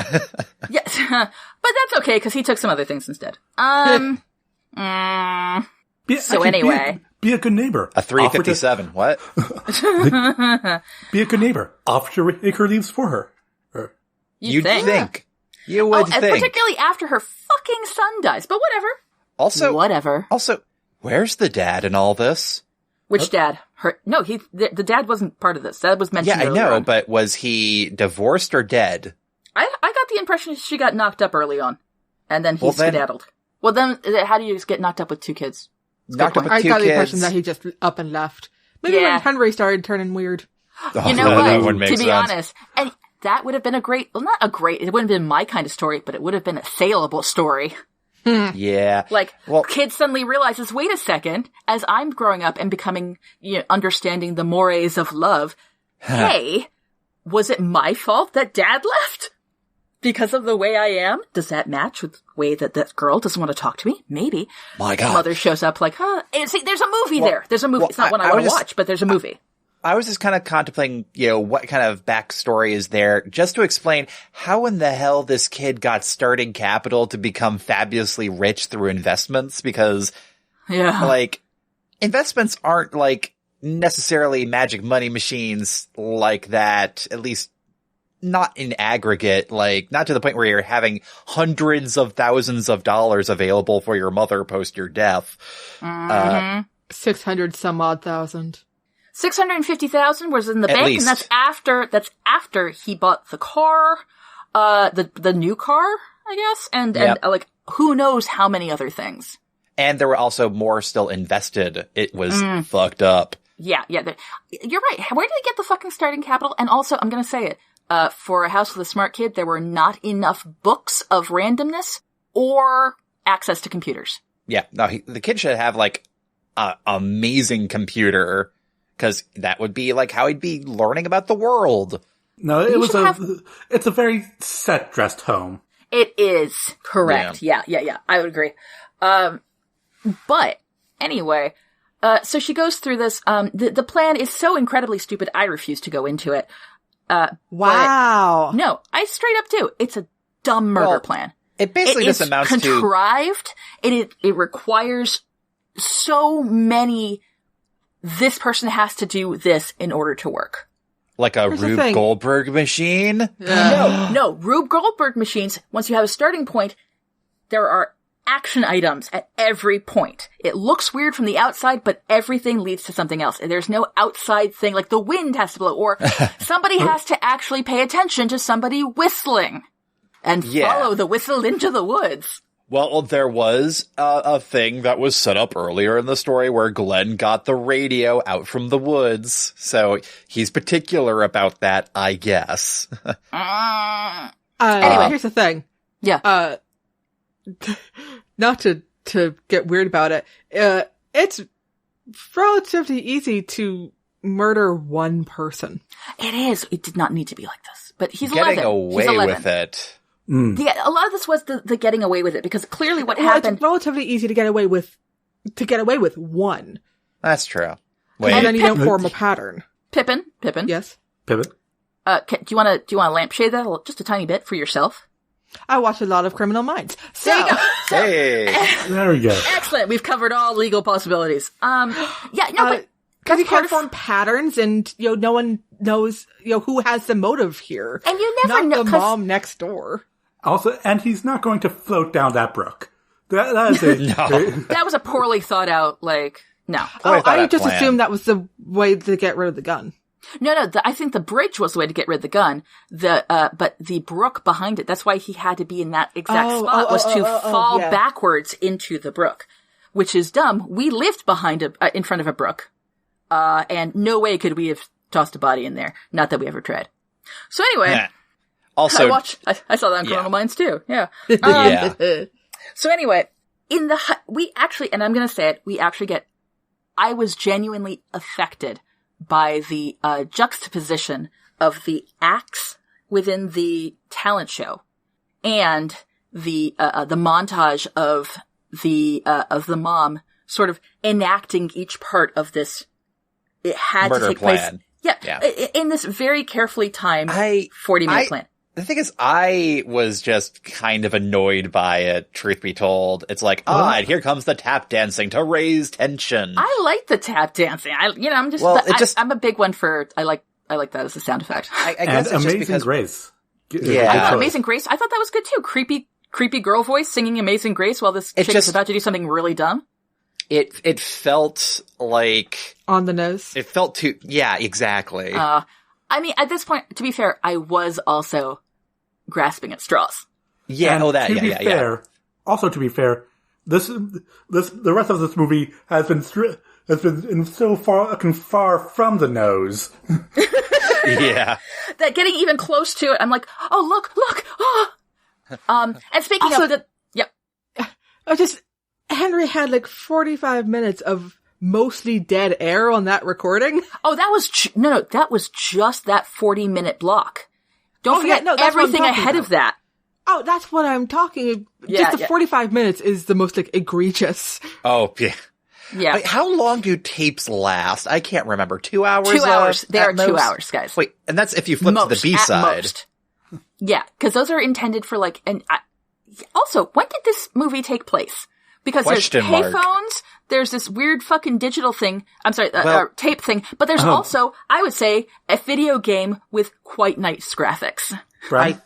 Yes, but that's okay, because he took some other things instead. So anyway. Be a good neighbor. A 357, what? Be a good neighbor. Offer to rake her leaves for her. You'd think. You would think. And particularly after her fucking son dies, but whatever. Also, where's the dad in all this? Which dad? The dad wasn't part of this. That was mentioned earlier. Yeah, I know, on. but was he divorced or dead? I got the impression she got knocked up early on. And then he skedaddled. Well, then, how do you get knocked up with two kids? Knocked up with two kids. I got the impression that he just up and left. Maybe when Henry started turning weird. You know that what? wouldn't make To be sense. honest, and that would have been it wouldn't have been my kind of story, but it would have been a saleable story. Yeah. Like, kids suddenly realizes, wait a second, as I'm growing up and becoming, understanding the mores of love, hey, was it my fault that dad left? Because of the way I am? Does that match with the way that that girl doesn't want to talk to me? Maybe. My God. Mother shows up like, and see, there's a movie there. There's a movie. It's not one I want to watch, but there's a movie. I was just kind of contemplating, what kind of backstory is there just to explain how in the hell this kid got starting capital to become fabulously rich through investments, because investments aren't like necessarily magic money machines like that, at least not in aggregate, like not to the point where you're having hundreds of thousands of dollars available for your mother post your death. 600 some odd thousand. 650,000 was in the bank, least. and that's after he bought the car, the new car, I guess, and like who knows how many other things. And there were also more still invested. It was fucked up. Yeah, you're right. Where did he get the fucking starting capital? And also, I'm gonna say it, for a house with a smart kid, there were not enough books of randomness or access to computers. Yeah, no, the kid should have like an amazing computer, because that would be like how he'd be learning about the world. No, it's a very set-dressed home. It is correct. Yeah. I would agree. But anyway, so she goes through this. The plan is so incredibly stupid, I refuse to go into it. Wow. No, I straight up do. It's a dumb murder plan. It basically just amounts to contrived. It requires so many. This person has to do this in order to work. Like a Rube Goldberg machine? No. Rube Goldberg machines, once you have a starting point, there are action items at every point. It looks weird from the outside, but everything leads to something else. And there's no outside thing, like the wind has to blow, or somebody has to actually pay attention to somebody whistling and follow the whistle into the woods. Well, there was a thing that was set up earlier in the story where Glenn got the radio out from the woods. So he's particular about that, I guess. Anyway, here's the thing. Yeah. Not to get weird about it. It's relatively easy to murder one person. It is. It did not need to be like this. But he's getting 11. away he's 11. with it. A lot of this was the getting away with it, because clearly what happened. It's relatively easy to get away with one. That's true. Wait. And then you don't form a pattern. Pippin. Yes. Pippin. Do you want to lampshade that just a tiny bit for yourself? I watch a lot of Criminal Minds. So. There you go. Hey. There we go. Excellent. We've covered all legal possibilities. But because you can't form patterns, and no one knows who has the motive here, and you never know the mom next door. Also, and he's not going to float down that brook. That is it. No. That was a poorly thought out, no. I just assumed that was the way to get rid of the gun. No, I think the bridge was the way to get rid of the gun. But the brook behind it, that's why he had to be in that exact spot, was to fall backwards into the brook, which is dumb. We lived in front of a brook, and no way could we have tossed a body in there. Not that we ever tried. So anyway. Also, I saw that on Criminal Minds too. Yeah. So anyway, we actually, and I'm going to say it, I was genuinely affected by the juxtaposition of the acts within the talent show and the montage of the mom sort of enacting each part of this. It had murder to take plan. place. Yeah. In this very carefully timed 40-minute plan. The thing is, I was just kind of annoyed by it, truth be told. It's like, and here comes the tap dancing to raise tension. I like the tap dancing. I'm a big one for, I like that as a sound effect. I guess it's Amazing just because, Grace. Yeah. Amazing Grace. I thought that was good too. Creepy girl voice singing Amazing Grace while this chick is about to do something really dumb. It felt like... On the nose? It felt too... Yeah, exactly. At this point, to be fair, I was also grasping at straws. Yeah, and Also, to be fair, the rest of this movie has been so far from the nose. Yeah. That getting even close to it, I'm like, oh, look, oh! And speaking also, of the... Yeah. Henry had 45 minutes of mostly dead air on that recording. Oh, that was that was just that 40-minute block. Don't forget everything ahead of that. Oh, that's what I'm talking. Just the 45 minutes is the most egregious. Oh, yeah. Yeah. Wait, how long do tapes last? I can't remember. 2 hours? 2 hours. They are 2 hours, guys. Wait, and that's if you flip to the B-side. Yeah, because those are intended for also, when did this movie take place? Because Question there's mark. payphones, there's this weird fucking digital thing, tape thing, but there's also, I would say, a video game with quite nice graphics. Brian,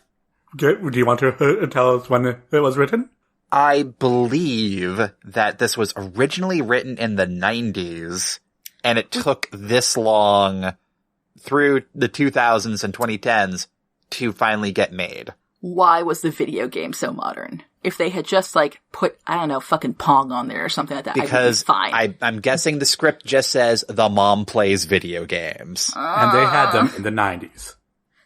do you want to tell us when it was written? I believe that this was originally written in the 90s, and it took this long through the 2000s and 2010s to finally get made. Why was the video game so modern? If they had just, like, put, I don't know, fucking Pong on there or something like that, Because I'd be fine. I'm guessing the script just says the mom plays video games. And they had them in the 90s.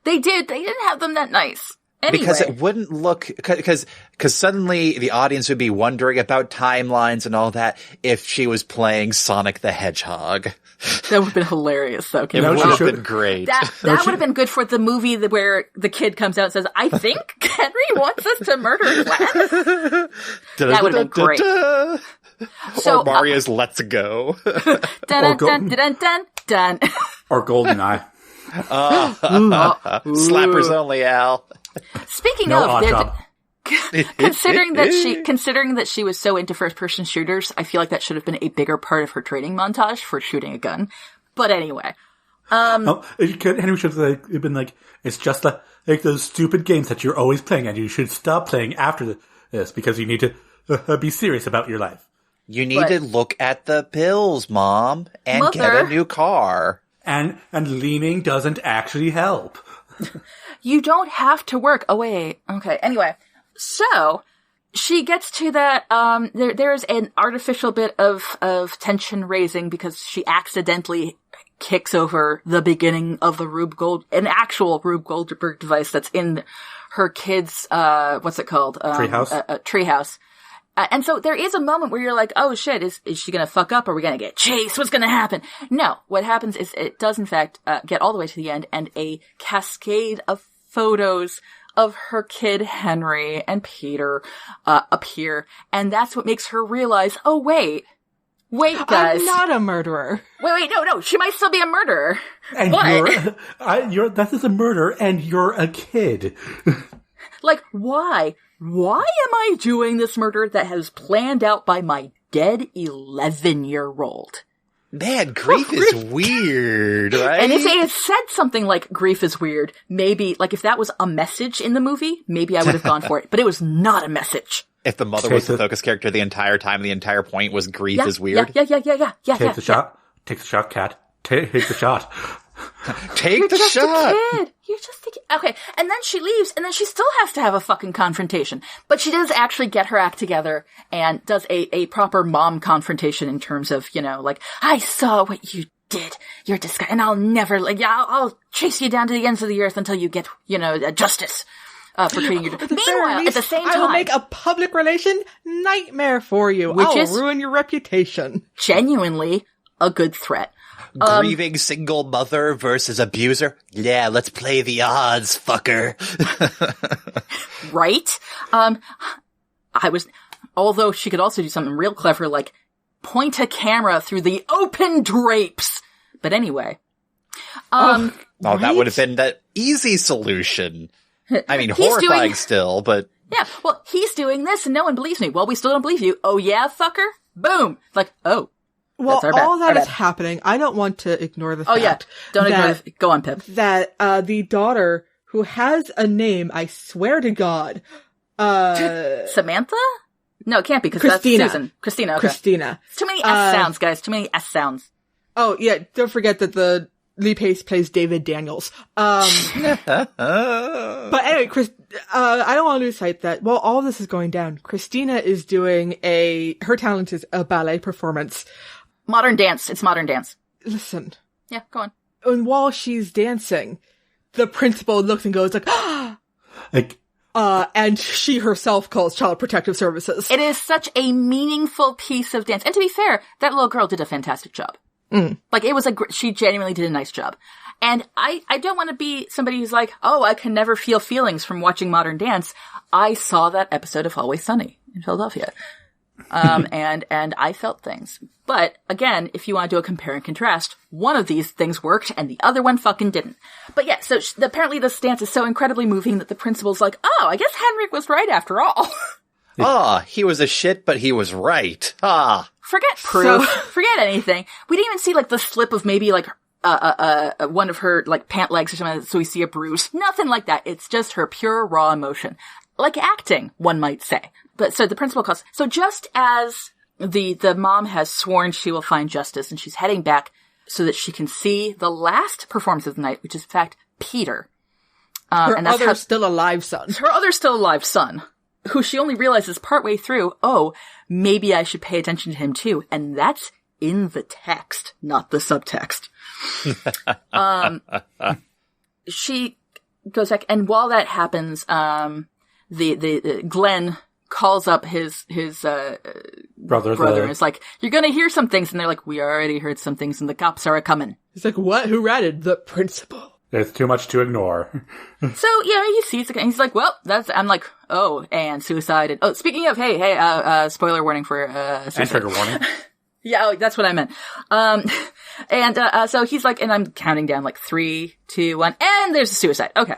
They did. They didn't have them that nice. Anyway. Because it wouldn't look, because suddenly the audience would be wondering about timelines and all that if she was playing Sonic the Hedgehog. That would have been hilarious, though. It would have been great. That would have been good for the movie where the kid comes out and says, I think Henry wants us to murder Glenn. That would have been great. Or Mario's Let's Go. Dun, dun, dun, dun, dun, dun. Or GoldenEye. Slappers only, Al. Speaking No of, odd job. considering that she was so into first-person shooters, I feel like that should have been a bigger part of her training montage for shooting a gun. But anyway, Henry should have been like, it's just like those stupid games that you're always playing, and you should stop playing after this because you need to be serious about your life. You need to look at the pills, Mom, and get a new car. And leaning doesn't actually help. You don't have to work. Oh, wait. Okay. Anyway, so she gets to that. There's an artificial bit of tension raising because she accidentally kicks over the beginning of an actual Rube Goldberg device that's in her kid's, what's it called? Treehouse. Treehouse. And so there is a moment where you're like, oh shit, is she gonna fuck up? Are we gonna get chased? What's gonna happen? No, what happens is it does in fact, get all the way to the end and a cascade of photos of her kid Henry and Peter, appear. And that's what makes her realize, oh wait, guys. I'm not a murderer. Wait, no, she might still be a murderer. And that is a murder and you're a kid. Like, why? Why am I doing this murder that was planned out by my dead 11-year-old? Man, grief is weird, right? And if they had said something like grief is weird, maybe, like if that was a message in the movie, maybe I would have gone for it. But it was not a message. If the mother was the focus character the entire time, the entire point was grief is weird. Yeah. Take the shot. Take the shot, cat. Take the shot. Take the shot. You're just a kid. Okay, and then she leaves, and then she still has to have a fucking confrontation. But she does actually get her act together and does a proper mom confrontation in terms of, like, I saw what you did. You're disgusting, and I'll never, I'll chase you down to the ends of the earth until you get, justice. For treating you. Meanwhile, at the same time, I will make a public relation nightmare for you. Which I'll is ruin your reputation. Genuinely a good threat. Grieving single mother versus abuser? Yeah, let's play the odds, fucker. Right? Although she could also do something real clever, like point a camera through the open drapes. But anyway. That would have been the easy solution. I mean, horrifying still, but... Yeah, well, he's doing this and no one believes me. Well, we still don't believe you. Oh yeah, fucker? Boom! It's like, oh. Well, all that is happening. I don't want to ignore the fact. Oh yeah, don't ignore go on, Pip. That, the daughter, who has a name, I swear to God, Samantha? No, it can't be, because that's Susan. Christina, okay. Christina. Too many S sounds, guys. Too many S sounds. Oh, yeah, don't forget that the Lee Pace plays David Daniels. But anyway, I don't want to lose sight that while all this is going down, Christina is doing her talent is a ballet performance. Modern dance. It's modern dance. Listen. Yeah, go on. And while she's dancing, the principal looks and goes like, ah! And she herself calls Child Protective Services. It is such a meaningful piece of dance. And to be fair, that little girl did a fantastic job. Like, it was she genuinely did a nice job. And I don't want to be somebody who's like, oh, I can never feel feelings from watching modern dance. I saw that episode of Always Sunny in Philadelphia. And I felt things. But again, if you want to do a compare and contrast, one of these things worked and the other one fucking didn't. But yeah, so apparently this dance is so incredibly moving that the principal's like, oh, I guess Henrik was right after all. He was a shit, but he was right. Forget proof. Forget anything. We didn't even see like the slip of maybe like one of her like pant legs or something, so we see a bruise. Nothing like that. It's just her pure raw emotion. Like acting, one might say. But so the principal calls. So just as the mom has sworn she will find justice and she's heading back so that she can see the last performance of the night, which is in fact Peter. Her and that's other still alive son, who she only realizes partway through, oh, maybe I should pay attention to him too. And that's in the text, not the subtext. She goes back, and while that happens, the Glenn calls up his brother and is like, you're gonna hear some things, and they're like, we already heard some things and the cops are coming. He's like, what? Who ratted? The principal. There's too much to ignore. So, yeah, he sees it, and he's like, well, I'm like, oh, and suicide. And, oh, speaking of, hey, spoiler warning for, suicide. And trigger warning. Yeah, that's what I meant. So he's like, and I'm counting down like 3, 2, 1, and there's a suicide. Okay.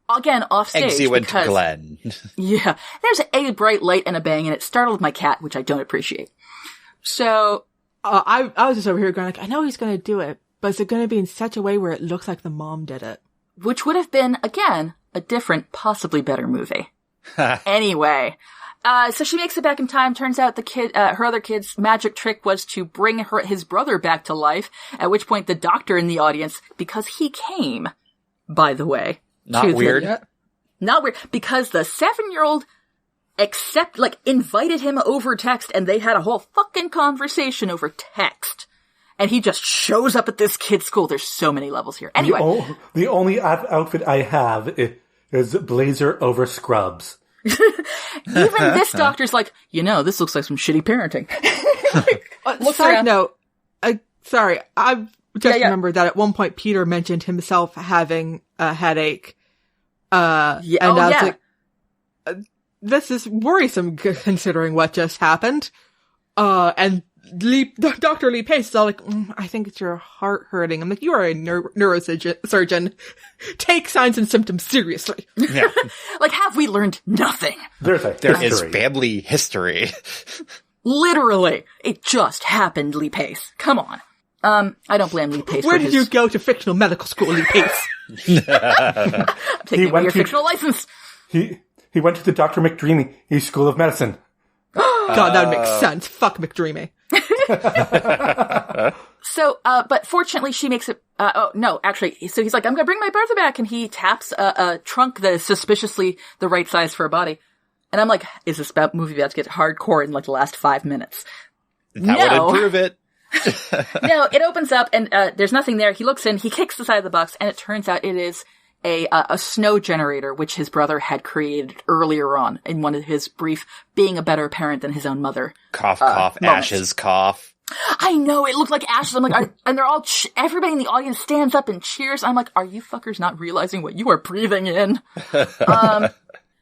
Again, off stage. Exeunt Glenn. Yeah. There's a bright light and a bang, and it startled my cat, which I don't appreciate. So. I was just over here going like, I know he's gonna do it, but is it gonna be in such a way where it looks like the mom did it? Which would have been, again, a different, possibly better movie. Anyway. So she makes it back in time. Turns out her other kid's magic trick was to bring his brother back to life, at which point the doctor in the audience, because he came, by the way. Not weird. Not weird. Because the 7-year-old invited him over text, and they had a whole fucking conversation over text. And he just shows up at this kid's school. There's so many levels here. Anyway. The only outfit I have is blazer over scrubs. Even this doctor's like, this looks like some shitty parenting. Side note, sorry, I've just remembered that at one point Peter mentioned himself having a headache. This is worrisome considering what just happened. And Dr. Lee Pace is all like, I think it's your heart hurting. I'm like, you are a neurosurgeon. Take signs and symptoms seriously. Yeah. Like, have we learned nothing? There is family history. Literally. It just happened, Lee Pace. Come on. I don't blame Lee Pace. Where did you go to fictional medical school, Lee Pace? I'm taking away your fictional license. He went to the Dr. McDreamy School of Medicine. God, that would make sense. Fuck McDreamy. So, but fortunately she makes it, so he's like, I'm gonna bring my brother back, and he taps a trunk that is suspiciously the right size for a body. And I'm like, is this movie about to get hardcore in like the last 5 minutes? That would improve it. No, it opens up, and there's nothing there. He looks in, he kicks the side of the box, and it turns out it is a snow generator, which his brother had created earlier on in one of his brief being a better parent than his own mother. Cough, cough, moments. Ashes, cough. I know, it looked like ashes. I'm like, and they're all, everybody in the audience stands up and cheers. I'm like, are you fuckers not realizing what you are breathing in?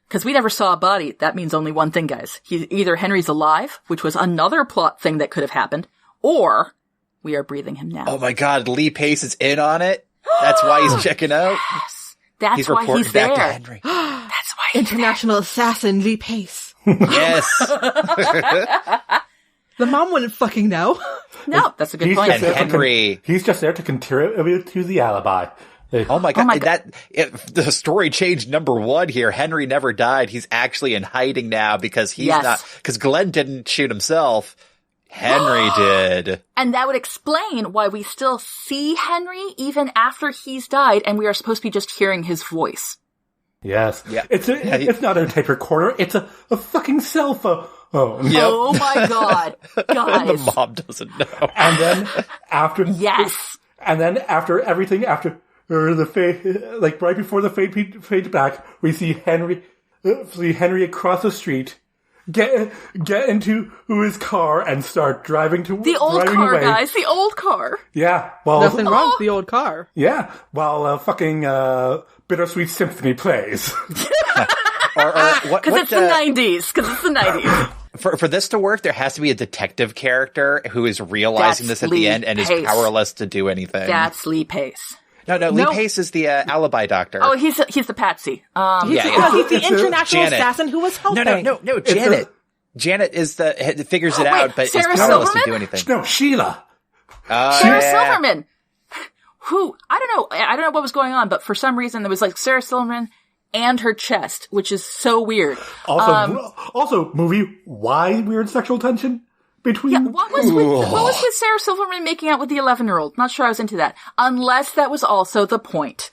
Cause we never saw a body. That means only one thing, guys. Either Henry's alive, which was another plot thing that could have happened, or we are breathing him now. Oh my God, Lee Pace is in on it. That's why he's checking out. Yes. That's why he's there. Back to Henry. That's why he's International assassin Lee Pace. Yes. The mom wouldn't fucking know. No, that's a good point. And Henry. He's just there to contribute to the alibi. Oh my God. The story changed number 1 here. Henry never died. He's actually in hiding now because because Glenn didn't shoot himself. Henry did. And that would explain why we still see Henry even after he's died, and we are supposed to be just hearing his voice. Yes. Yeah. It's not a tape recorder, it's a fucking cell phone. Oh, yep. Oh my God. Guys. The mom doesn't know. And then after... Yes. And then after everything, after the fade, like right before the fade back, we see Henry across the street, get into his car and start driving to the old car, away. Guys. The old car. Yeah. Well, nothing wrong with the old car. Yeah. While fucking Bittersweet Symphony plays. Because it's the 90s. Because it's the 90s. For this to work, there has to be a detective character who is realizing this at the end and is powerless to do anything. That's Lee Pace. No, Lee Pace is the alibi doctor. Oh, he's the patsy. He's the international assassin who was helping. No, Janet. Janet figures it out, but Sarah is powerless to Silverman? do anything. No, Sheila. Sarah Silverman, who I don't know what was going on, but for some reason there was like Sarah Silverman and her chest, which is so weird. Also, movie, why weird sexual tension between? Yeah, what was with Sarah Silverman making out with the 11-year-old? Not sure I was into that, unless that was also the point.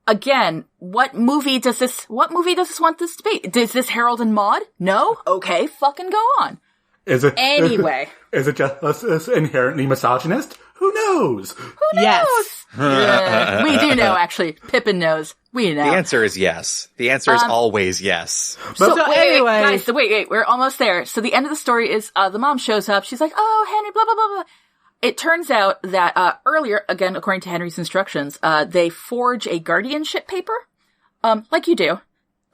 Again, what movie does this want this to be? Is this Harold and Maude? No? Okay, fucking go on. Is it anyway? Is it just inherently misogynist? Who knows? Who knows? Yes. Yeah, we do know, actually. Pippin knows. We know. The answer is yes. The answer is always yes. So anyway, guys, wait, we're almost there. So the end of the story is the mom shows up. She's like, "Oh, Henry, blah blah blah blah." It turns out that earlier, again, according to Henry's instructions, they forge a guardianship paper, like you do,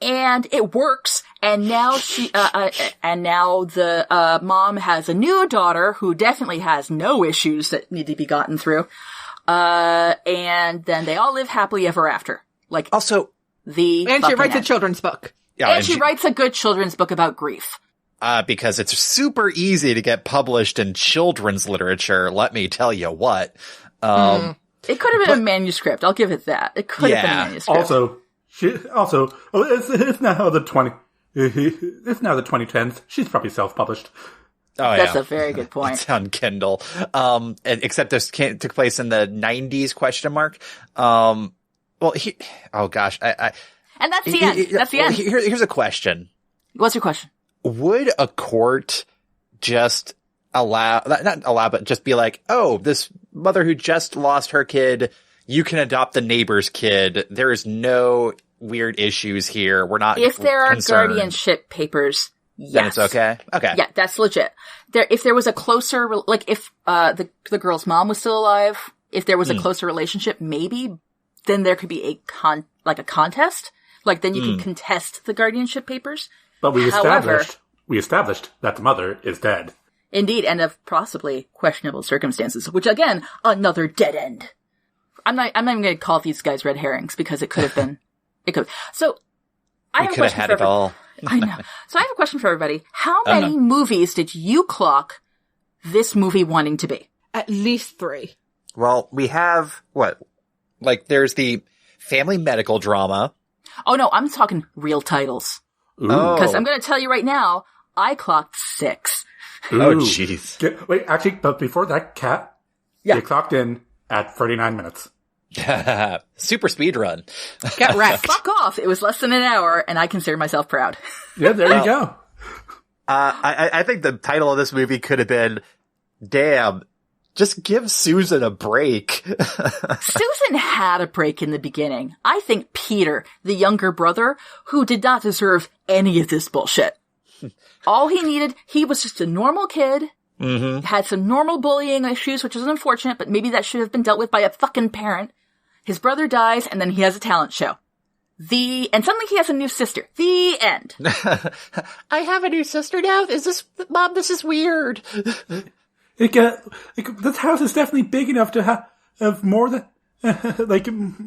and it works. And now the mom has a new daughter who definitely has no issues that need to be gotten through. And then they all live happily ever after. Like also and she writes a children's book. Yeah, and she writes a good children's book about grief. Because it's super easy to get published in children's literature. Let me tell you what. It could have been a manuscript. I'll give it that. It could have been a manuscript. It's now the 2010s. She's probably self-published. Oh, that's a very good point. It's on Kindle. And except this took place in the 90s ? Oh gosh. And that's the end. That's the end. Here's a question. What's your question? Would a court just but just be like, oh, this mother who just lost her kid, you can adopt the neighbor's kid. There is no weird issues here. We're not If there are concerned. Guardianship papers, yes. Then it's okay? Okay. Yeah, that's legit. If there was a closer, like if the girl's mom was still alive, if there was a closer relationship, maybe, then there could be a contest. Like then you can contest the guardianship papers. But we established that the mother is dead. Indeed, and of possibly questionable circumstances, which again, another dead end. I'm not even going to call these guys red herrings because it could have been, So, I have a question for everybody. I know. So I have a question for everybody. How many movies did you clock this movie wanting to be? At least 3. Well, we have there's the family medical drama. Oh no, I'm talking real titles. Because I'm going to tell you right now, I clocked 6. Ooh. Oh, jeez. Wait, actually, but before that, Kat, you clocked in at 39 minutes. Super speed run. Get wrecked. Fuck off. It was less than an hour, and I consider myself proud. Yeah, there you go. I think the title of this movie could have been, damn, just give Susan a break. Susan had a break in the beginning. I think Peter, the younger brother, who did not deserve any of this bullshit. All he needed, he was just a normal kid, had some normal bullying issues, which is unfortunate, but maybe that should have been dealt with by a fucking parent. His brother dies, and then he has a talent show. And suddenly he has a new sister. The end. I have a new sister now? Mom, this is weird. This house is definitely big enough to have more than,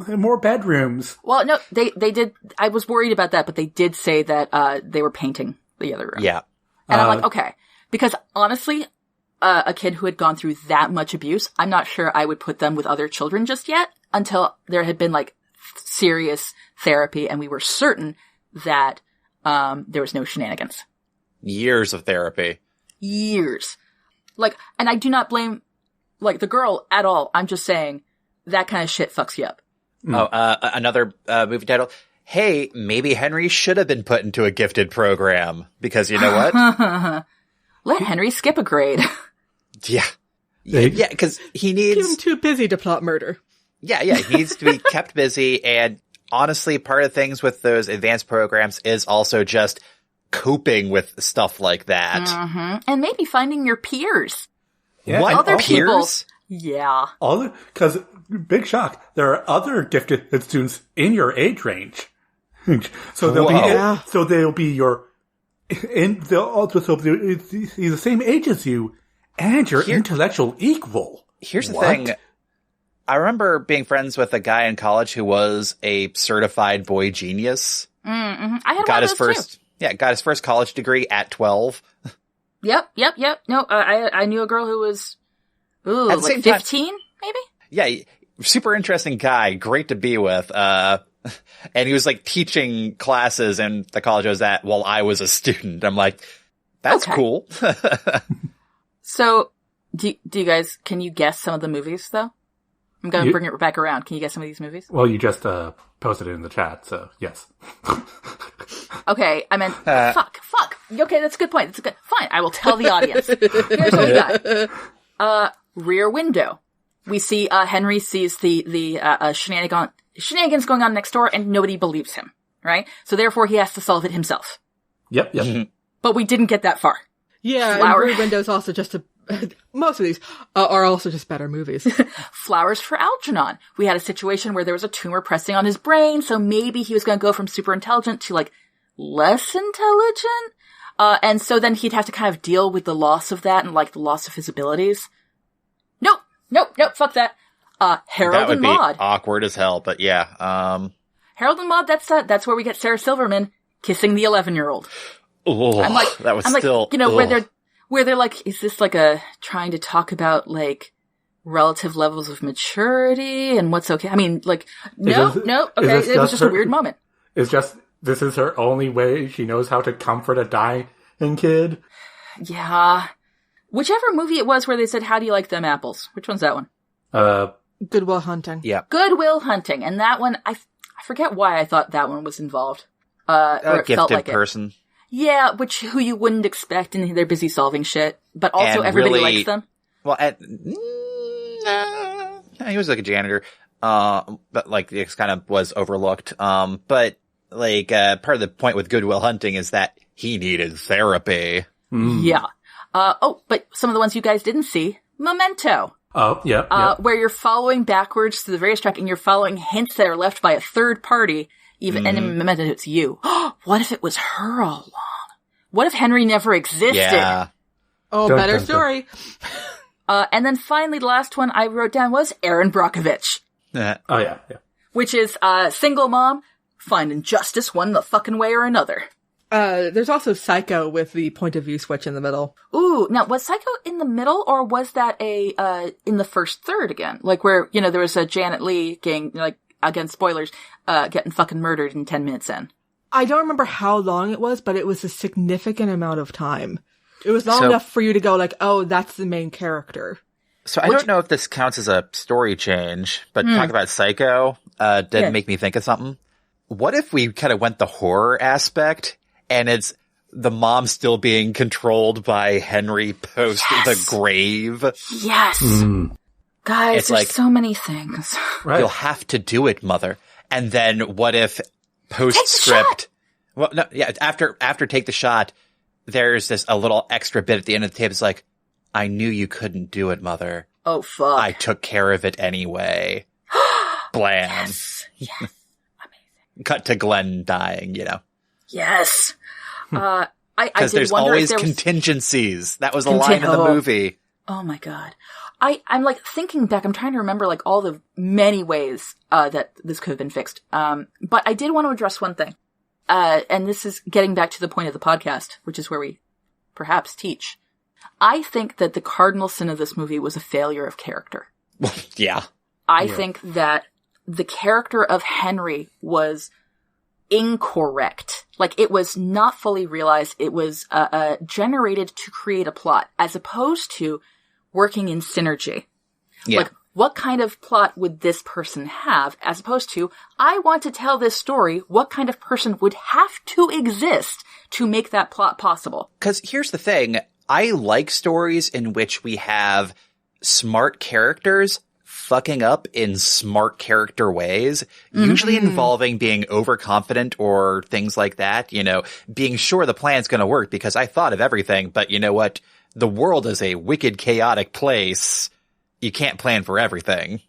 more bedrooms. Well, no, they did, I was worried about that, but they did say that, they were painting the other room. Yeah. And I'm like, okay. Because honestly, a kid who had gone through that much abuse, I'm not sure I would put them with other children just yet until there had been serious therapy and we were certain that, there was no shenanigans. Years of therapy. Years. And I do not blame, the girl at all. I'm just saying that kind of shit fucks you up. Oh, another, movie title. Hey, maybe Henry should have been put into a gifted program because you know what? Let Henry skip a grade. Yeah. Yeah, because he needs... Keep him too busy to plot murder. Yeah, he needs to be kept busy. And honestly, part of things with those advanced programs is also just coping with stuff like that. Mm-hmm. And maybe finding your peers. Yeah, what? Other peers? People. Yeah. Because, big shock, there are other gifted students in your age range. So they'll be your... And they'll also be the same age as you and your intellectual equal. Here's the thing. I remember being friends with a guy in college who was a certified boy genius. Mm-hmm. I had got one of his those first, too. Yeah, got his first college degree at 12. Yep. No, I knew a girl who was, like 15, maybe? Yeah, super interesting guy, great to be with. And he was like teaching classes in the college I was at while I was a student. I'm like, that's cool. So, do you guys, can you guess some of the movies though? I'm going to bring it back around. Can you guess some of these movies? Well, you just posted it in the chat, so yes. Okay, I meant, fuck. Okay, that's a good point. Fine, I will tell the audience. Here's what we got. Rear Window. We see, Henry sees the shenanigans going on next door and nobody believes him, right? So therefore he has to solve it himself. Yep. But we didn't get that far. Yeah, and Rear Window's also just most of these are also just better movies. Flowers for Algernon. We had a situation where there was a tumor pressing on his brain, so maybe he was going to go from super intelligent to, like, less intelligent. And so then he'd have to kind of deal with the loss of that and, like, the loss of his abilities. Nope, fuck that. Harold and Maude. That would be awkward as hell, but yeah. Harold and Maude, that's where we get Sarah Silverman kissing the 11-year-old. Oh, that was still... Like, you know, where they're like, is this like trying to talk about, like, relative levels of maturity and what's okay? I mean, like, no, okay, it was just a weird moment. This is her only way she knows how to comfort a dying kid? Yeah. Whichever movie it was where they said, how do you like them apples? Which one's that one? Good Will Hunting. Yeah. Good Will Hunting. And that one, I forget why I thought that one was involved. A gifted felt like person. It. Yeah, who you wouldn't expect, and they're busy solving shit. But also and everybody really, likes them. Well, he was like a janitor. But like, it kind of was overlooked. But like, part of the point with Good Will Hunting is that he needed therapy. Yeah. But some of the ones you guys didn't see, Memento. Oh, yeah. Where you're following backwards through the various track and you're following hints that are left by a third party, even, and in Memento it's you. What if it was her all along? What if Henry never existed? Yeah. Oh, better story. And then finally, the last one I wrote down was Erin Brockovich. Oh, yeah. Which is, single mom, finding justice one the fucking way or another. There's also Psycho with the point of view switch in the middle. Ooh, now was Psycho in the middle or was that in the first third again? Like where, you know, there was a Janet Leigh getting, like, again, spoilers, getting fucking murdered in 10 minutes in. I don't remember how long it was, but it was a significant amount of time. It was long enough for you to go like, oh, that's the main character. So I don't know if this counts as a story change, but talk about Psycho, did make me think of something. What if we kind of went the horror aspect? And it's the mom still being controlled by Henry post the grave. Yes. Guys, it's there's like, so many things. Right. You'll have to do it, mother. And then what if postscript? Well, no, yeah, after take the shot, there's a little extra bit at the end of the tape. It's like, I knew you couldn't do it, mother. Oh, fuck. I took care of it anyway. Blam. Yes. Amazing. Cut to Glenn dying, you know. Yes. Because there's always contingencies. That was a line in the movie. Oh my god. I'm like thinking back, I'm trying to remember like all the many ways, that this could have been fixed. But I did want to address one thing. And this is getting back to the point of the podcast, which is where we perhaps teach. I think that the cardinal sin of this movie was a failure of character. Yeah. I think that the character of Henry was incorrect. Like, it was not fully realized. It was generated to create a plot, as opposed to working in synergy. Yeah. Like, what kind of plot would this person have, as opposed to, I want to tell this story, what kind of person would have to exist to make that plot possible? Because here's the thing. I like stories in which we have smart characters fucking up in smart character ways, usually involving being overconfident or things like that, you know, being sure the plan's going to work because I thought of everything, but you know what? The world is a wicked, chaotic place. You can't plan for everything.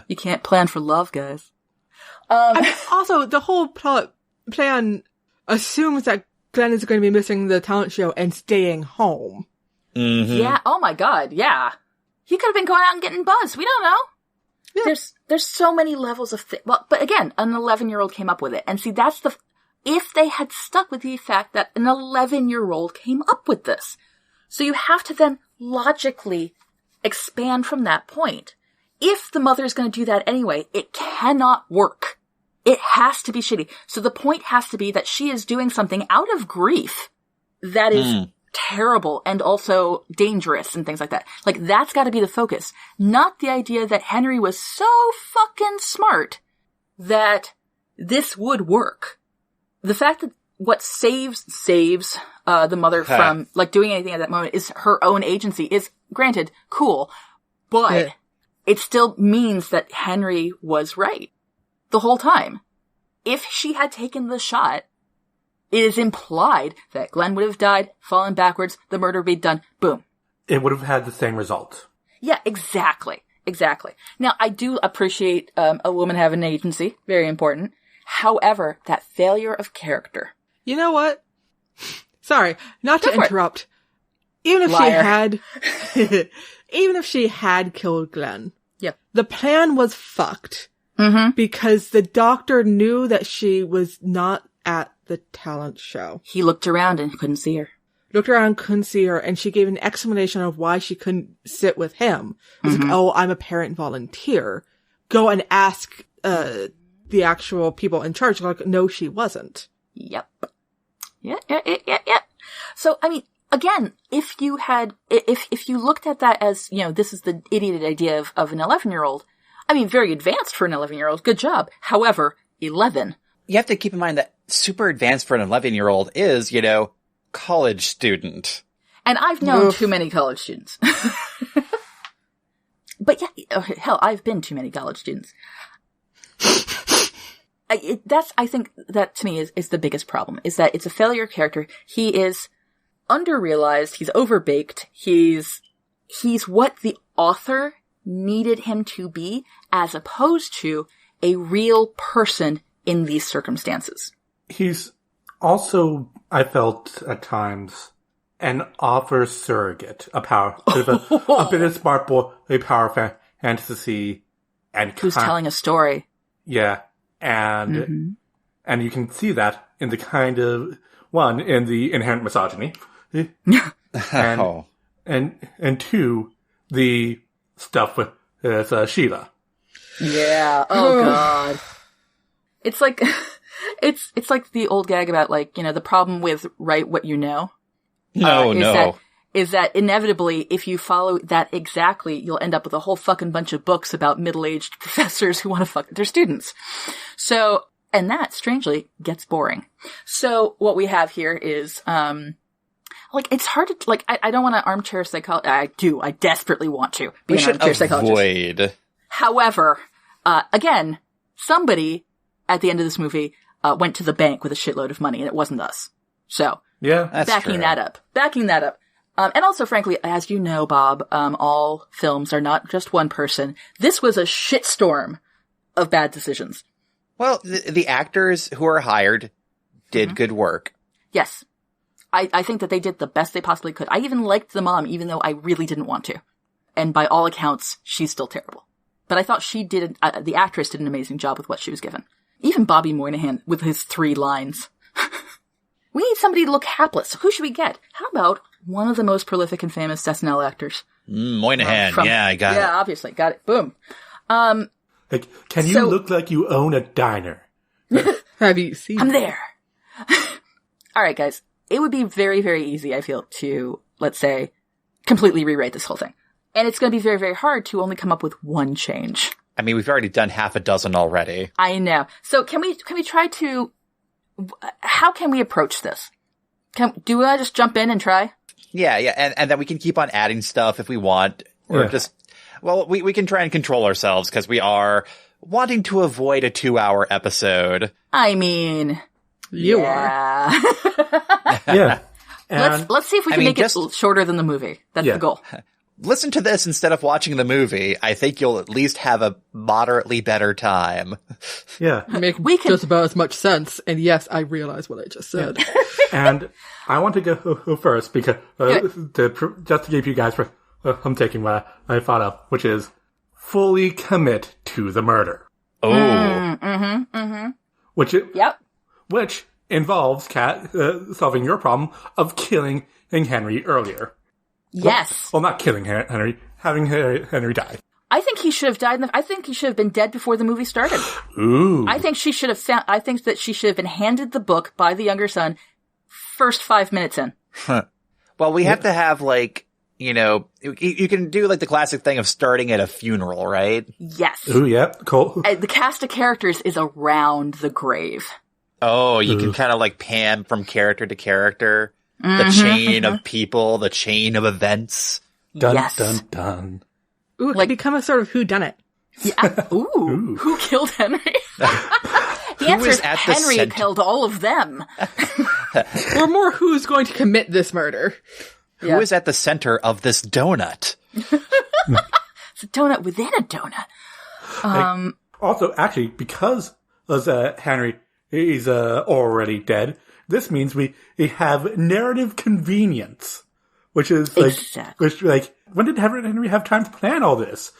You can't plan for love, guys. Also, the whole plan assumes that Glenn is going to be missing the talent show and staying home. Yeah. Oh my god. Yeah. He could have been going out and getting buzzed. We don't know. Yeah. There's so many levels of well, but again, an 11-year-old came up with it. And see, that's if they had stuck with the fact that an 11-year-old came up with this. So you have to then logically expand from that point. If the mother is going to do that anyway, it cannot work. It has to be shitty. So the point has to be that she is doing something out of grief that is terrible and also dangerous and things like that. Like, that's got to be the focus. Not the idea that Henry was so fucking smart that this would work. The fact that what saves the mother from, like, doing anything at that moment is her own agency is, granted, cool. But it still means that Henry was right the whole time. If she had taken the shot, it is implied that Glenn would have died, fallen backwards, the murder would be done, boom. It would have had the same result. Yeah, exactly. Exactly. Now, I do appreciate a woman having an agency. Very important. However, that failure of character. You know what? Sorry, not to interrupt. Even if even if she had killed Glenn, the plan was fucked. Mm-hmm. Because the doctor knew that she was not at the talent show. He looked around and couldn't see her. Couldn't see her, and she gave an explanation of why she couldn't sit with him. It was like, oh, I'm a parent volunteer. Go and ask the actual people in charge. Like, no, she wasn't. Yep. Yeah. So, I mean, again, if you looked at that as, you know, this is the idiot idea of an 11-year-old, I mean, very advanced for an 11-year-old. Good job. However, 11. You have to keep in mind that super advanced for an 11-year-old is, you know, college student. And I've known too many college students. But yeah, hell, I've been too many college students. I think that to me is the biggest problem, is that it's a failure character. He is underrealized. He's overbaked. He's what the author needed him to be, as opposed to a real person in these circumstances. He's also, I felt at times, an author surrogate, a bit of a smart boy, a power fantasy, and who's telling a story. Yeah, and you can see that in the kind of in the inherent misogyny, and two, the stuff with Sheila. Yeah. Oh God. It's like it's like the old gag about, like, you know, the problem with write what you know. Is that inevitably, if you follow that exactly, you'll end up with a whole fucking bunch of books about middle-aged professors who want to fuck their students. So, and that, strangely, gets boring. So, what we have here is, like, it's hard to, like, I don't want to armchair psychologist. I do. I desperately want to be an armchair psychologist. However, again, somebody at the end of this movie went to the bank with a shitload of money, and it wasn't us. So, yeah, that's backing that up. And also, frankly, as you know, Bob, all films are not just one person. This was a shitstorm of bad decisions. Well, the actors who are hired did good work. Yes. I think that they did the best they possibly could. I even liked the mom, even though I really didn't want to. And by all accounts, she's still terrible. But I thought the actress did an amazing job with what she was given. Even Bobby Moynihan with his 3 lines. We need somebody to look hapless. Who should we get? How about one of the most prolific and famous SNL actors? Moynihan. I got it. Yeah, obviously. Got it. Boom. Like, can you look like you own a diner? Have you seen I'm there. All right, guys. It would be very, very easy, I feel, to, let's say, completely rewrite this whole thing. And it's going to be very, very hard to only come up with one change. I mean, we've already done half a dozen already. I know. So can we try to, how can we approach this? Do I just jump in and try? Yeah. And then we can keep on adding stuff if we want. Or we can try and control ourselves because we are wanting to avoid a 2-hour episode. I mean, you are. Yeah. Let's see if we can make it shorter than the movie. That's the goal. Listen to this instead of watching the movie. I think you'll at least have a moderately better time. Yeah. Just about as much sense. And yes, I realize what I just said. Yeah. And I want to go first because, just to give you guys, I'm taking what I thought of, which is fully commit to the murder. Oh. Which involves Kat solving your problem of killing Henry earlier. Yes. Well, not killing Henry, having Henry die. I think he should have died. I think he should have been dead before the movie started. Ooh. I think I think that she should have been handed the book by the younger son first 5 minutes in. Huh. Well, we have to have, like, you know, you can do, like, the classic thing of starting at a funeral, right? Yes. Ooh, yeah, cool. The cast of characters is around the grave. Oh, you can kind of, like, pan from character to character. The chain of people, the chain of events. Dun, yes. dun, dun. Ooh, it could become a sort of whodunit. Yeah. Ooh. Who killed Henry? The answer is Henry killed all of them. Or more, who's going to commit this murder? Who is at the center of this donut? It's a donut within a donut. Also, actually, because Henry is already dead, this means we have narrative convenience, which is like, exactly. When did Henry have time to plan all this?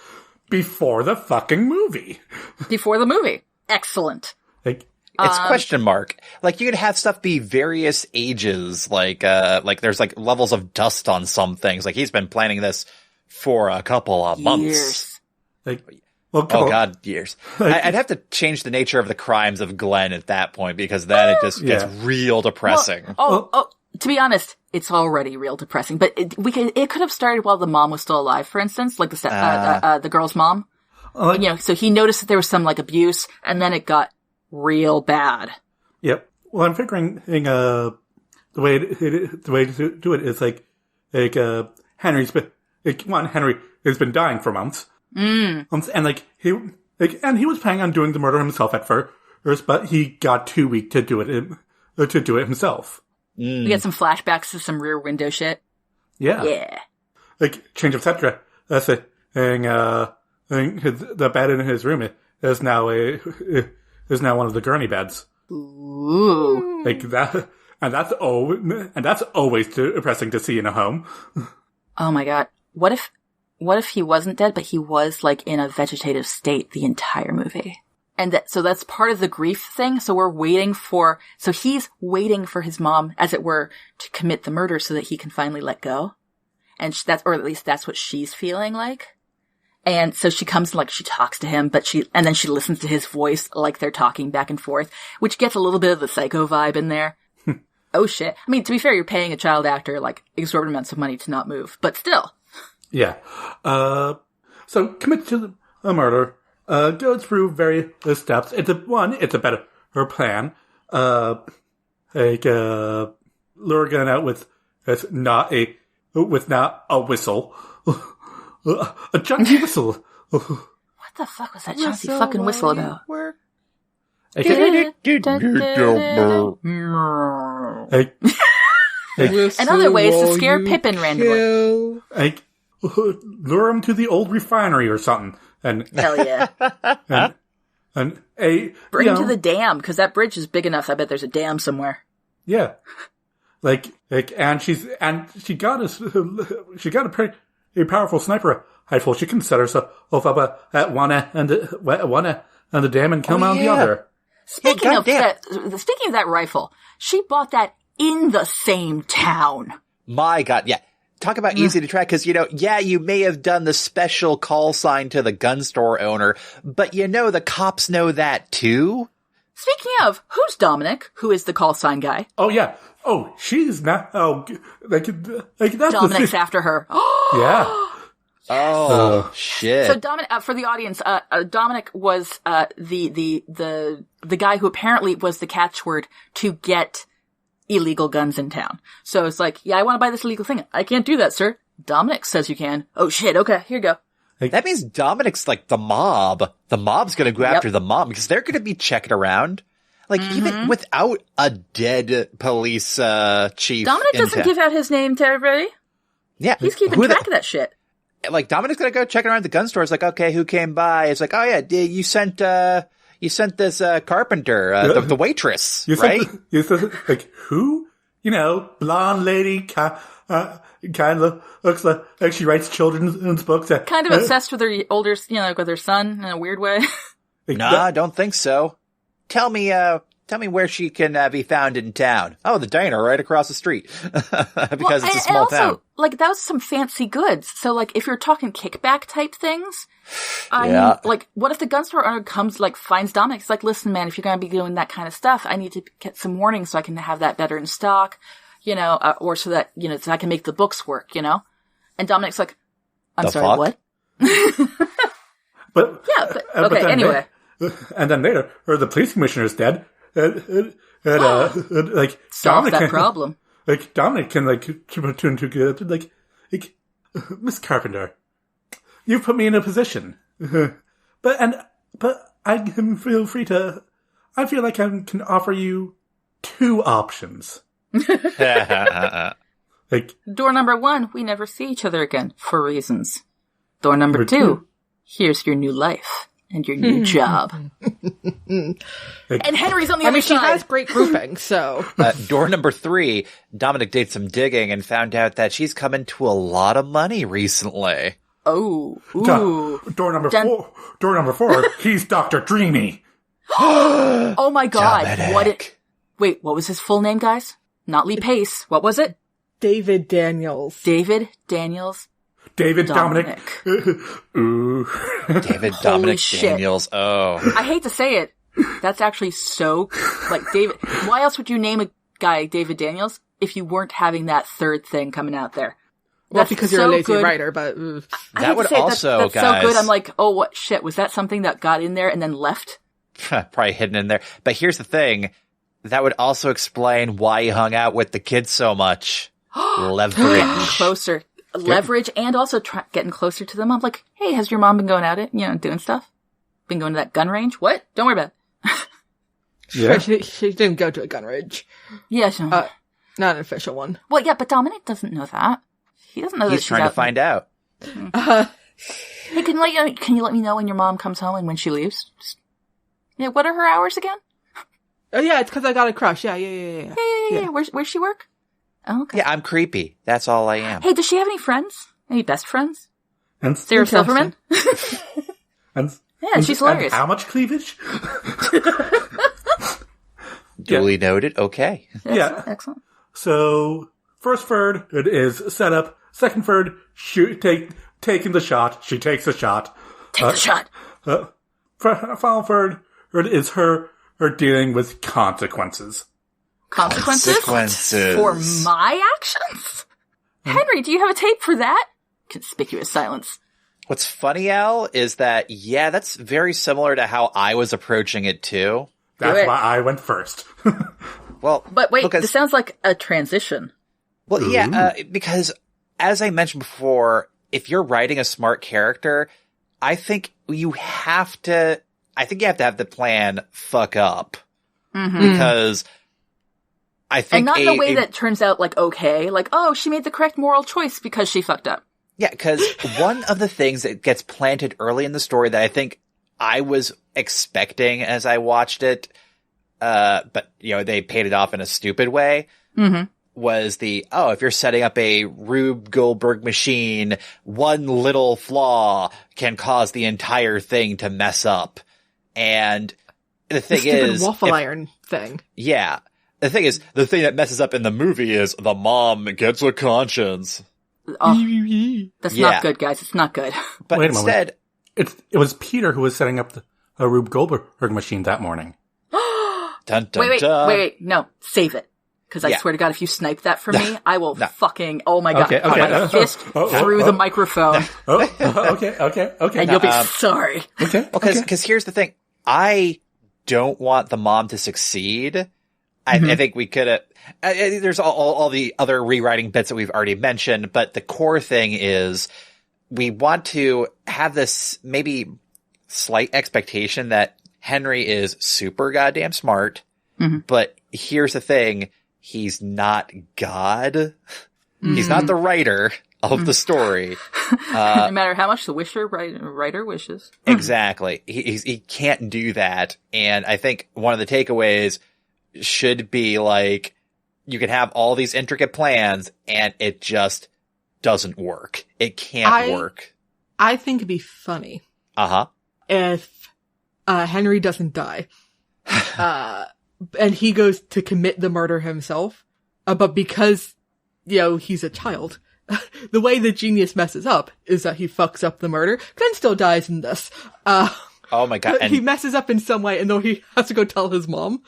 Before the fucking movie. Before the movie. Excellent. Like, it's question mark. Like, you could have stuff be various ages, like there's like levels of dust on some things. Like, he's been planning this for a couple of months. Years. Years. I'd have to change the nature of the crimes of Glenn at that point, because then it just gets real depressing. To be honest, it's already real depressing. But it could have started while the mom was still alive, for instance, like the girl's mom. So he noticed that there was some like abuse, and then it got real bad. Yep. Well, I'm figuring the way to do it is like Henry has been dying for months. And he was planning on doing the murder himself at first, but he got too weak to do it himself. We get some flashbacks to some Rear Window shit. Yeah. Like, change of cetera. That's it. And, the bed in his room is now one of the gurney beds. Ooh. Like that, and that's always depressing to see in a home. Oh my god. What if he wasn't dead, but he was like in a vegetative state the entire movie? And so that's part of the grief thing. So he's waiting for his mom, as it were, to commit the murder so that he can finally let go. And or at least that's what she's feeling like. And so she comes and like, she talks to him, and then she listens to his voice like they're talking back and forth, which gets a little bit of the Psycho vibe in there. Oh shit. I mean, to be fair, you're paying a child actor like exorbitant amounts of money to not move, but still. Yeah. So commit to the murder. Go through various steps. It's a better plan. Lure gun out with not a whistle. A chunky whistle. What the fuck was that chunky fucking whistle about? And other ways to scare Pippin randomly. Lure him to the old refinery or something. And hell yeah. Bring him to the dam, because that bridge is big enough. I bet there's a dam somewhere. Yeah. And she got a pretty powerful sniper rifle. She can set herself up at one end and the dam and kill him on the other. Speaking of that rifle, she bought that in the same town. My God, yeah. Talk about easy to track, because, you may have done the special call sign to the gun store owner, but the cops know that too. Speaking of, who's Dominic? Who is the call sign guy? Oh, yeah. Oh, she's not, that's Dominic's after her. Yeah. Oh, shit. So Dominic, for the audience, Dominic was, the guy who apparently was the catchword to get illegal guns in town. So it's like, I want to buy this illegal thing. I can't do that, sir. Dominic says you can. Oh shit, okay, here you go. That means Dominic's like the mob. The mob's gonna go after the mob, because they're gonna be checking around. Like, even without a dead police chief. Dominic doesn't give out his name to everybody. Yeah. He's keeping track of that shit. Like, Dominic's gonna go checking around the gun store. It's like, okay, who came by? It's like, oh yeah, you sent this carpenter, the waitress, right? You said, like, who? Blonde lady, kind of looks like she writes children's books. Kind of obsessed with her older, with her son in a weird way. Nah, I don't think so. Tell me Tell me where she can be found in town. Oh, the diner right across the street. Because it's a small town. Like, that was some fancy goods. So, like, if you're talking kickback type things, like, what if the gun store owner comes, like, finds Dominic? It's like, listen, man, if you're going to be doing that kind of stuff, I need to get some warning so I can have that better in stock, you know, or so that, you know, so I can make the books work, you know? And Dominic's like, I'm sorry, what? But okay, anyway. And then later, the police commissioner's dead. Like solve Dominic that problem. Like Dominic can like turn to good. Like Miss Carpenter, you've put me in a position, but I can feel free to. I feel like I can offer you 2 options. Like door number 1, we never see each other again for reasons. Door number 2, here's your new life. And your new job. And Henry's on the other side. She has great grouping, so. Door number 3, Dominic did some digging and found out that she's come into a lot of money recently. Oh. Ooh. Door number 4, he's Dr. Dreamy. Oh my god. Dominic. Wait, what was his full name, guys? Not Lee Pace. What was it? David Daniels. David Daniels. David Dominic. Ooh. David Dominic Daniels. Oh. I hate to say it. That's actually so, like, David. Why else would you name a guy David Daniels if you weren't having that third thing coming out there? Well, because you're a lazy writer, but. That would also, that's guys. so good. I'm like, oh, what shit. Was that something that got in there and then left? Probably hidden in there. But here's the thing. That would also explain why he hung out with the kids so much. Leverage. Closer. Leverage and also getting closer to them. I'm like, hey, has your mom been going at it? You know, doing stuff? Been going to that gun range? What? Don't worry about it. Yeah. She didn't go to a gun range. Yeah, she not an official one. Well, yeah, but Dominic doesn't know that. He doesn't know that he's trying to find out. Hey, can you let me know when your mom comes home and when she leaves? Yeah, what are her hours again? Oh yeah, it's because I got a crush. Yeah. Yeah. Where's she work? Oh, okay. Yeah, I'm creepy. That's all I am. Hey, does she have any friends? Any best friends? And Sarah Silverman? Yeah, she's hilarious. And how much cleavage? Duly noted. Okay. Excellent. So, first third, it is set up. Second third, taking the shot. She takes the shot. Take the shot. Final third, it is her dealing with consequences. Consequences? For my actions? Henry, do you have a tape for that? Conspicuous silence. What's funny, Al, is that, yeah, that's very similar to how I was approaching it, too. That's why I went first. Well, but wait, this sounds like a transition. Well, yeah, because as I mentioned before, if you're writing a smart character, I think you have to have the plan fuck up. Mm-hmm. Because I think and not in a way that turns out like, okay, like, oh, she made the correct moral choice because she fucked up. Yeah, because one of the things that gets planted early in the story that I think I was expecting as I watched it, but, you know, they paid it off in a stupid way, was if you're setting up a Rube Goldberg machine, one little flaw can cause the entire thing to mess up. And the thing is... waffle iron thing. Yeah. The thing is, the thing that messes up in the movie is the mom gets a conscience. Oh, that's not good, guys. It's not good. But Wait instead... It was Peter who was setting up a Rube Goldberg machine that morning. Dun, dun, dun. Wait. No, save it. Because I swear to God, if you snipe that from me, I will fucking, oh my God, put my fist through the microphone. Okay. And you'll be sorry. Okay. Because here's the thing. I don't want the mom to succeed. I think we could have, there's all the other rewriting bits that we've already mentioned, but the core thing is we want to have this maybe slight expectation that Henry is super goddamn smart, but here's the thing. He's not God. He's not the writer of the story. No matter how much the writer wishes. Exactly. He can't do that. And I think one of the takeaways should be like, you can have all these intricate plans and it just doesn't work. It can't work. I think it'd be funny. Uh-huh. If Henry doesn't die. and he goes to commit the murder himself. But because, he's a child, the way the genius messes up is that he fucks up the murder. Glenn still dies in this. Oh my god. But he messes up in some way, and though he has to go tell his mom.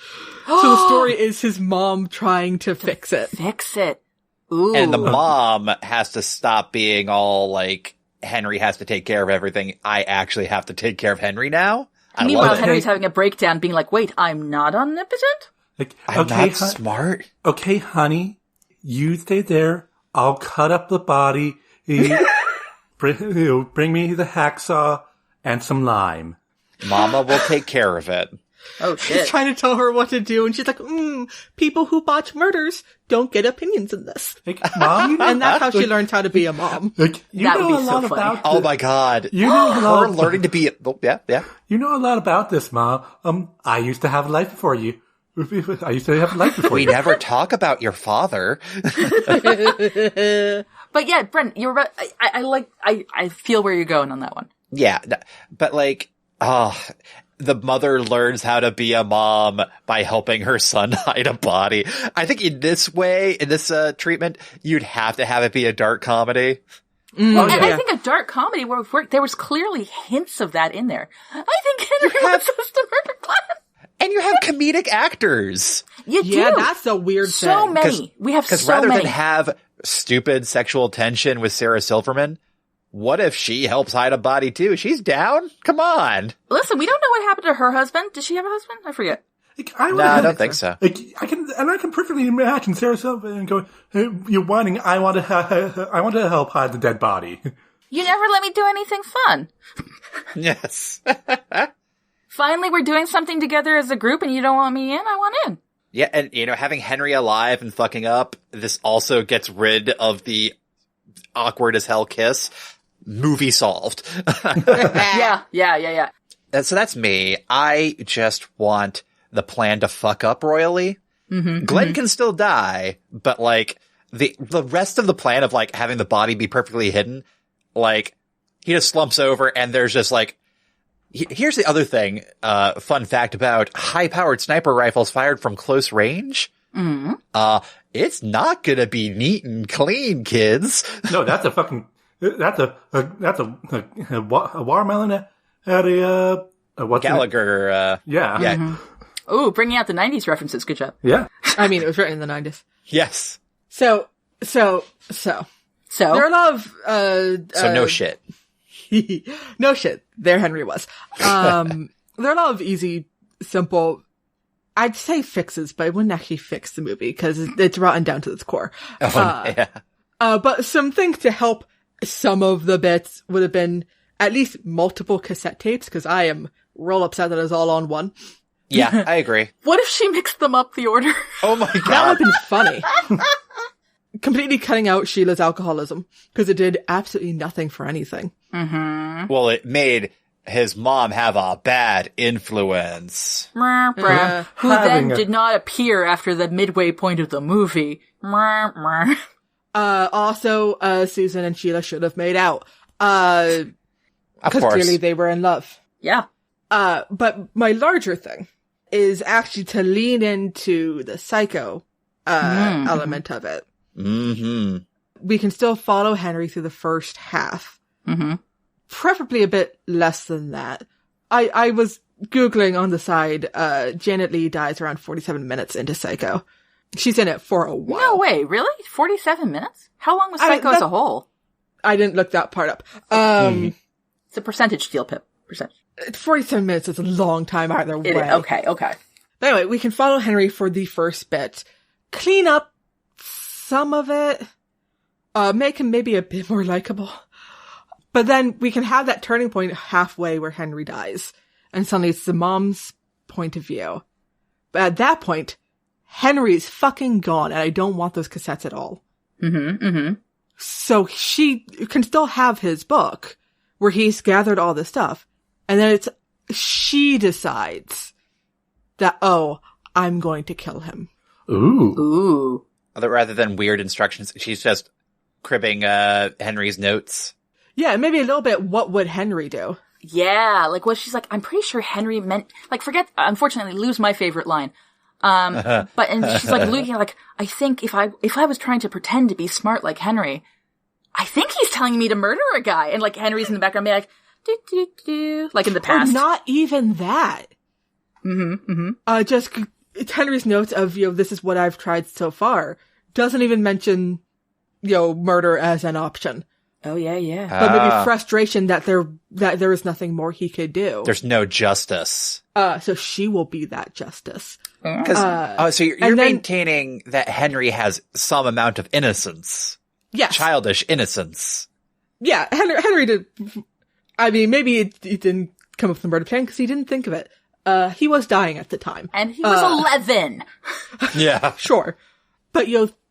So the story is his mom trying to fix it. Fix it. Ooh. And the mom has to stop being all like, Henry has to take care of everything. I actually have to take care of Henry now. Meanwhile, Henry's having a breakdown, being like, wait, I'm not omnipotent? Like, I'm not smart. Okay, honey, you stay there. I'll cut up the body. Bring me the hacksaw and some lime. Mama will take care of it. Oh, shit. He's trying to tell her what to do, and she's like, people who botch murders don't get opinions in this. Like, Mom, and that's how she learns how to be a mom. Like, you that know would be a so lot funny. about Oh my god. You know a lot her learning to be yeah. You know a lot about this, Mom. I used to have a life before you. I used to have a life before We you. never talk about your father. But yeah, Brent, you're right. I feel where you're going on that one. Yeah, but like, the mother learns how to be a mom by helping her son hide a body. I think in this way, in this treatment, you'd have to have it be a dark comedy. And I think a dark comedy would have worked. There was clearly hints of that in there. I think Henry wants us to murder Glenn. And you have comedic actors. You do. Yeah, that's a weird thing. So many. We have so rather many. than have stupid sexual tension with Sarah Silverman, what if she helps hide a body too? She's down? Come on. Listen, we don't know what happened to her husband. Did she have a husband? I forget. Like, I don't think so. Like, I can perfectly imagine Sarah Silverman going, hey, "You're whining. I want to help hide the dead body." You never let me do anything fun. Yes. Finally, we're doing something together as a group, and you don't want me in. I want in. Yeah, and having Henry alive and fucking up, this also gets rid of the awkward as hell kiss. Movie solved. Yeah. So that's me. I just want the plan to fuck up royally. Glenn can still die, but like the rest of the plan of like having the body be perfectly hidden, like he just slumps over and there's just like, here's the other thing, fun fact about high-powered sniper rifles fired from close range. It's not gonna be neat and clean, kids. No, that's a watermelon at a what's Gallagher. yeah. Yeah. Ooh, bringing out the 90s references. Good job. Yeah. I mean, it was written in the 90s. Yes. So. There are a lot of, So no shit. no shit. There Henry was. There are a lot of easy, simple, I'd say fixes, but I wouldn't actually fix the movie because it's rotten down to its core. Yeah. But some things to help some of the bits would have been at least multiple cassette tapes because I am real upset that it's all on one. Yeah, I agree. What if she mixed them up, the order? Oh my god. That would have been funny. Completely cutting out Sheila's alcoholism because it did absolutely nothing for anything. Well, it made his mom have a bad influence. Who then did not appear after the midway point of the movie. Also, Susan and Sheila should have made out. Of Because course. clearly they were in love. Yeah. But my larger thing is actually to lean into the psycho, element of it. Mm-hmm. We can still follow Henry through the first half. Preferably a bit less than that. I was Googling on the side, Janet Leigh dies around 47 minutes into Psycho. She's in it for a while. No way. Really? 47 minutes? How long was Psycho as a whole? I didn't look that part up. It's a percentage, Steel Pip. Percentage. 47 minutes is a long time either way. Okay. But anyway, we can follow Henry for the first bit. Clean up some of it. Make him maybe a bit more likable. But then we can have that turning point halfway where Henry dies. And suddenly it's the mom's point of view. But at that point, Henry's fucking gone and I don't want those cassettes at all. So she can still have his book where he's gathered all this stuff. And then she decides that, I'm going to kill him. Ooh. Rather than weird instructions, she's just cribbing Henry's notes. Yeah, maybe a little bit, what would Henry do? Yeah, like what she's like, I'm pretty sure Henry meant, like, unfortunately, lose my favorite line. And she's like looking like, I think if I was trying to pretend to be smart like Henry, I think he's telling me to murder a guy. And like Henry's in the background being like, do, do, do, like in the past. Or not even that. Just Henry's notes of, this is what I've tried so far doesn't even mention, murder as an option. Oh, yeah. But maybe frustration that there is nothing more he could do. There's no justice. So she will be that justice. So you're maintaining that Henry has some amount of innocence. Yes. Childish innocence. Yeah, Henry did. I mean, maybe it didn't come up with the murder plan because he didn't think of it. He was dying at the time. And he was 11. Yeah. Sure. But,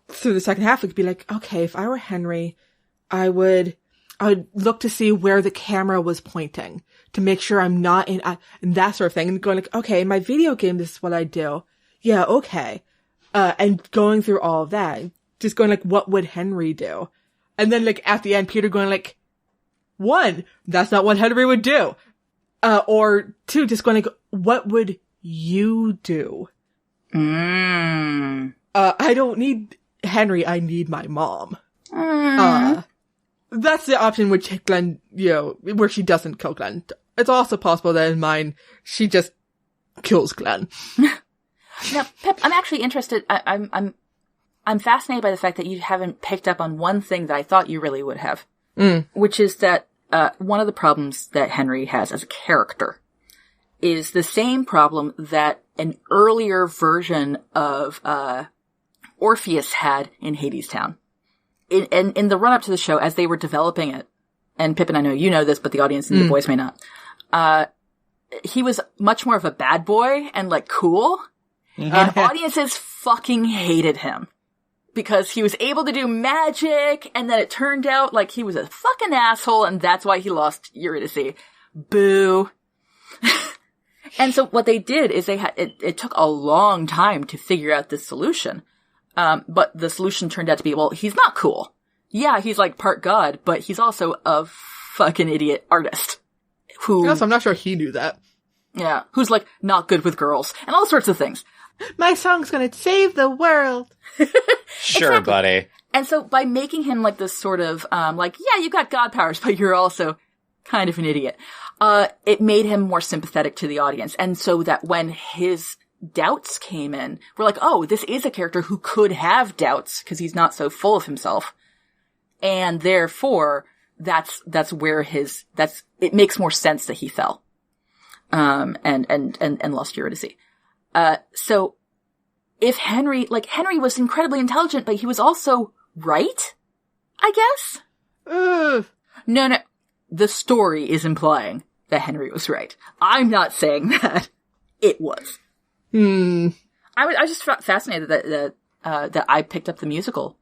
through the second half, it could be like, okay, if I were Henry, I would look to see where the camera was pointing to make sure I'm not in that sort of thing. And going like, okay, in my video game, this is what I do. Yeah, okay. And going through all of that, just going like, what would Henry do? And then like at the end, Peter going like, 1, that's not what Henry would do. Or 2, just going like, what would you do? I don't need Henry, I need my mom. That's the option which Glenn, where she doesn't kill Glenn. It's also possible that in mine, she just kills Glenn. Now, Pip, I'm actually interested. I'm fascinated by the fact that you haven't picked up on one thing that I thought you really would have, which is that one of the problems that Henry has as a character is the same problem that an earlier version of Orpheus had in Hadestown. In the run-up to the show, as they were developing it, and Pippin, I know you know this, but the audience and the boys may not, he was much more of a bad boy and, like, cool, and audiences fucking hated him. Because he was able to do magic, and then it turned out like he was a fucking asshole, and that's why he lost Eurydice. Boo. And so what they did is it took a long time to figure out this solution. But the solution turned out to be, well, he's not cool. Yeah, he's like part god, but he's also a fucking idiot artist. Yes, I'm not sure he knew that. Yeah, who's like not good with girls and all sorts of things. My song's gonna save the world. Sure, exactly. Buddy. And so by making him like this sort of, like, yeah, you got god powers, but you're also kind of an idiot, it made him more sympathetic to the audience. And so that when his doubts came in, we're like, oh, this is a character who could have doubts because he's not so full of himself. And therefore, that's where it makes more sense that he fell. And lost Eurydice. So if Henry was incredibly intelligent, but he was also right, I guess? No. The story is implying that Henry was right. I'm not saying that it was. I was just fascinated that I picked up the musical,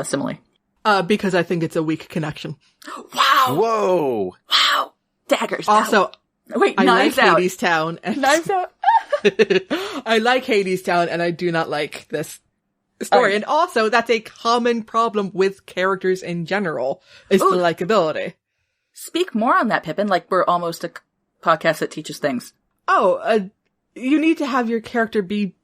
simile. Because I think it's a weak connection. Wow. Whoa. Wow. Daggers. Also, wait, I Knives like Out. Hadestown. Knives Out. I like Hadestown, and I do not like this story. And also, that's a common problem with characters in general, is the likability. Speak more on that, Pippin, like we're almost a podcast that teaches things. You need to have your character be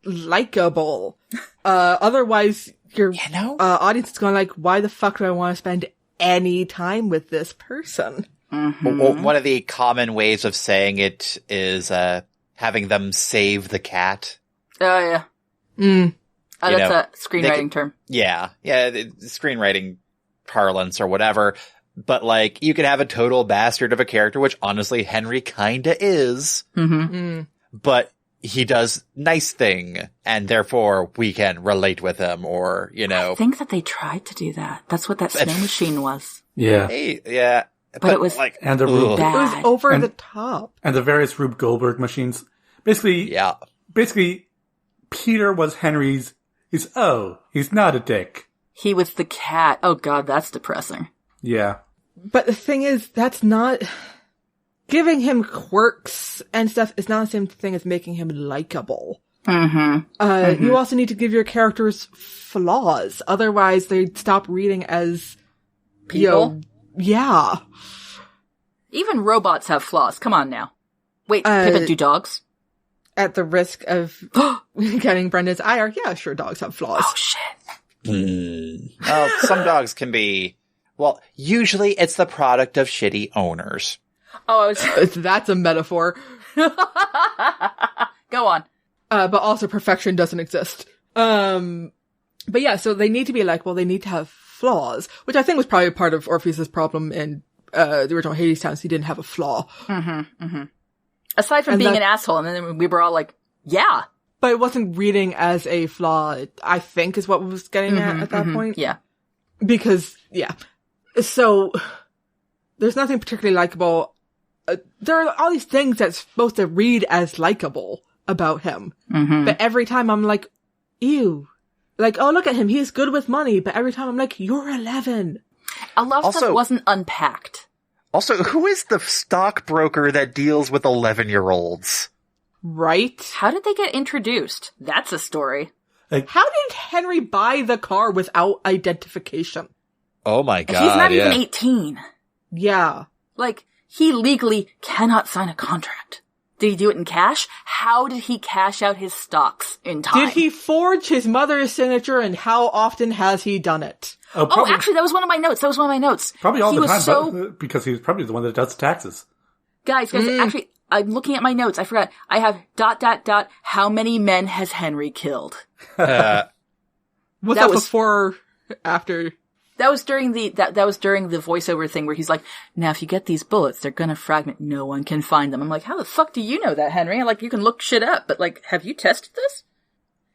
likable. Otherwise, your audience is going like, why the fuck do I want to spend any time with this person? Mm-hmm. Well, one of the common ways of saying it is having them save the cat. Oh, yeah. That's a screenwriting term. Yeah, screenwriting parlance or whatever. But, like, you could have a total bastard of a character, which honestly Henry kinda is. But he does nice thing, and therefore we can relate with him, or, I think that they tried to do that. That's what that snow machine was. Yeah. Yeah. But it was like, and the Rube, bad. It was over the top. And the various Rube Goldberg machines. Basically, Peter was Henry's, he's not a dick. He was the cat. Oh god, that's depressing. Yeah. But the thing is, that's not... Giving him quirks and stuff is not the same thing as making him likable. You also need to give your characters flaws. Otherwise, they'd stop reading as... People? Yeah. Even robots have flaws. Come on now. Wait, Pippin, do dogs? At the risk of getting Brendan's ire, yeah, sure, dogs have flaws. Oh, shit. Well, some dogs can be... Well, usually it's the product of shitty owners. Oh, That's a metaphor. Go on. But also perfection doesn't exist. But yeah, so they need to be like, well, they need to have flaws, which I think was probably part of Orpheus's problem in the original Hades Towns. He didn't have a flaw. Mm-hmm, mm-hmm. Aside from being an asshole, and then we were all like, yeah. But it wasn't reading as a flaw, I think, is what we was getting at that point. Yeah. Because, yeah. So, there's nothing particularly likable. There are all these things that's supposed to read as likable about him. Mm-hmm. But every time I'm like, ew. Like, oh, look at him, he's good with money. But every time I'm like, you're 11. A lot of stuff wasn't unpacked. Also, who is the stockbroker that deals with 11-year-olds? Right? How did they get introduced? That's a story. How did Henry buy the car without identification? Oh my god, he's not even 18. Yeah. Like, he legally cannot sign a contract. Did he do it in cash? How did he cash out his stocks in time? Did he forge his mother's signature, and how often has he done it? Oh, actually, that was one of my notes. Probably all the time, because he's probably the one that does taxes. Guys, actually, I'm looking at my notes. I forgot. I have ... How many men has Henry killed? Was that before or after? That was during the voiceover thing where he's like, now if you get these bullets, they're gonna fragment. No one can find them. I'm like, how the fuck do you know that, Henry? Like, you can look shit up, but like, have you tested this?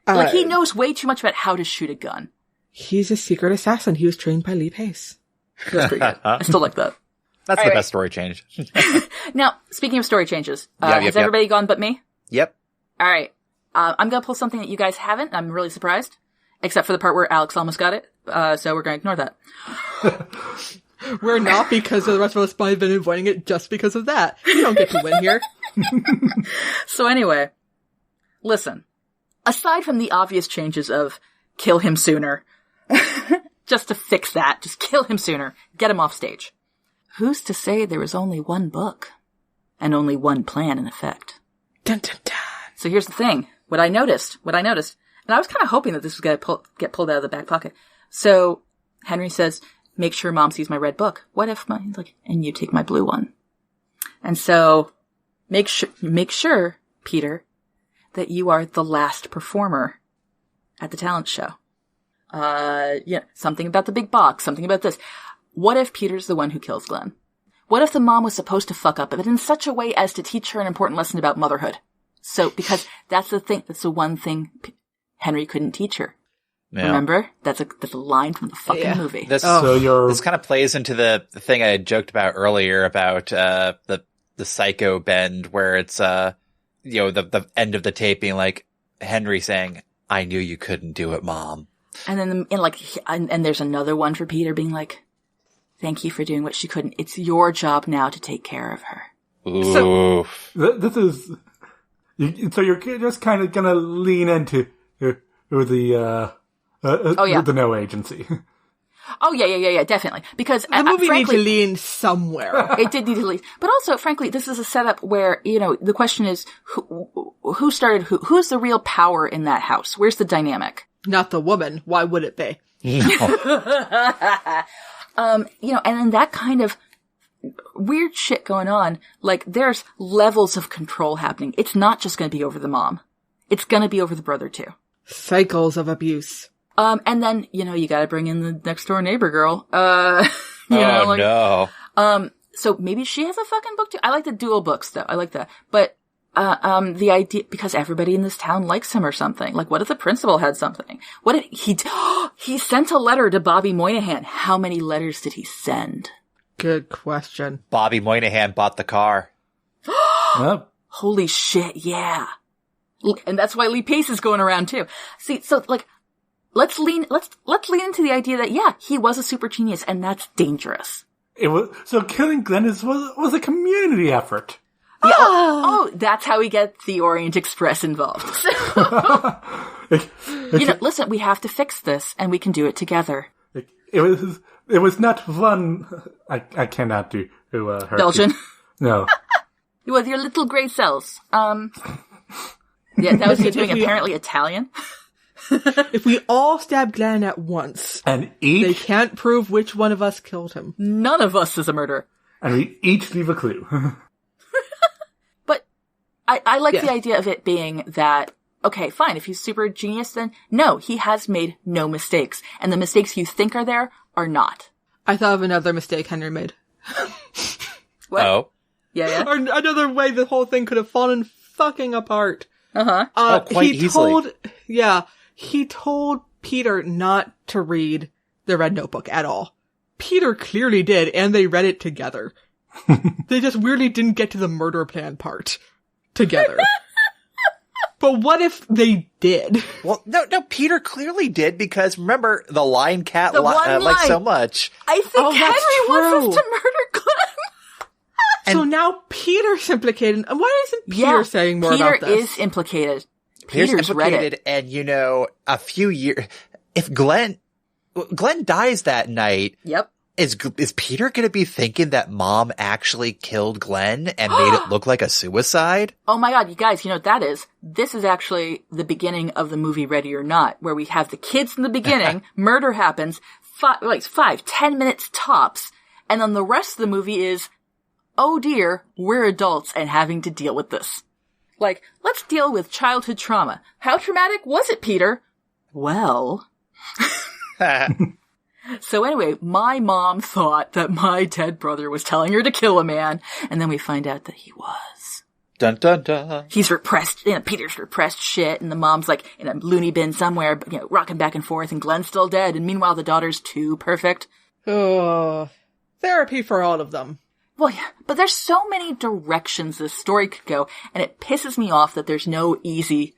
Like, he knows way too much about how to shoot a gun. He's a secret assassin. He was trained by Lee Pace. That's pretty good. I still like that. That's the best story change. Now, speaking of story changes, has everybody gone but me? Yep. All right. I'm going to pull something that you guys haven't. I'm really surprised. Except for the part where Alex almost got it. So we're going to ignore that. We're not, because the rest of us might have been avoiding it just because of that. You don't get to win here. So anyway, listen. Aside from the obvious changes of kill him sooner, just to fix that, just kill him sooner, get him off stage. Who's to say there was only one book and only one plan in effect? Dun, dun, dun. So here's the thing. What I noticed, and I was kind of hoping that this was going to get pulled out of the back pocket. So Henry says, make sure Mom sees my red book. What if and you take my blue one? And so make sure, Peter, that you are the last performer at the talent show. Something about the big box, something about this. What if Peter's the one who kills Glenn? What if the mom was supposed to fuck up, but in such a way as to teach her an important lesson about motherhood? So, because that's the one thing Henry couldn't teach her. Yeah. Remember? That's a line from the fucking movie. This kind of plays into the thing I had joked about earlier about, the psycho bend where it's, the end of the tape being like, Henry saying, I knew you couldn't do it, Mom. And then, and there's another one for Peter being like, thank you for doing what she couldn't. It's your job now to take care of her. Ooh. So, this is, so you're just kind of gonna lean into the no agency. Oh, yeah, definitely. Because the movie frankly, needs to lean somewhere. It did need to lean. But also, frankly, this is a setup where, the question is, who started who? Who's the real power in that house? Where's the dynamic? Not the woman. Why would it be? And then that kind of weird shit going on, like, there's levels of control happening. It's not just going to be over the mom. It's going to be over the brother, too. Cycles of abuse. And then, you gotta bring in the next door neighbor girl. No. So maybe she has a fucking book too. I like the dual books though. I like that. But, the idea, because everybody in this town likes him or something. Like, what if the principal had something? What if he sent a letter to Bobby Moynihan. How many letters did he send? Good question. Bobby Moynihan bought the car. Yep. Holy shit, yeah. And that's why Lee Pace is going around too. See, so like, let's lean into the idea that, yeah, he was a super genius and that's dangerous. So killing Glenn was a community effort. Yeah, oh, that's how we get the Orient Express involved. Listen, we have to fix this and we can do it together. It was not fun. I cannot do her. Belgian? No. With your little gray cells. Yeah, that was me doing apparently Italian. If we all stab Glenn at once, And they each, can't prove which one of us killed him. None of us is a murderer. and we each leave a clue. But I like Yeah. the idea of it being that, okay, fine, if he's super genius, then no, he has made no mistakes. And the mistakes you think are there are not. I thought of another mistake Henry made. What? Oh. Yeah. Or another way the whole thing could have fallen fucking apart. Uh-huh. Quite easily. He told Peter not to read the Red Notebook at all. Peter clearly did, and they read it together. They just weirdly didn't get to the murder plan part together. But what if they did? Well, no, Peter clearly did, because remember, the lion cat The one liked line. so much. I think Oh, that's Henry wants us true. to murder Glenn. So now Peter's implicated. And why isn't Peter saying more Peter about this? is implicated. Peter's Peter's read it. implicated, and a few years, if Glenn dies that night, Yep. is Peter going to be thinking that Mom actually killed Glenn and made it look like a suicide? Oh my god, you guys, you know what that is? This is actually the beginning of the movie Ready or Not, where we have the kids in the beginning, murder happens, 5-10 minutes tops, and then the rest of the movie is, oh dear, we're adults and having to deal with this. Like, let's deal with childhood trauma. How traumatic was it, Peter? Well... So anyway, my mom thought that my dead brother was telling her to kill a man, and then we find out that he was. Dun dun dun. He's repressed, Peter's repressed shit, and the mom's like in a loony bin somewhere, rocking back and forth, and Glenn's still dead, and meanwhile the daughter's too perfect. Oh, therapy for all of them. Well, yeah, but there's so many directions this story could go, and it pisses me off that there's no easy,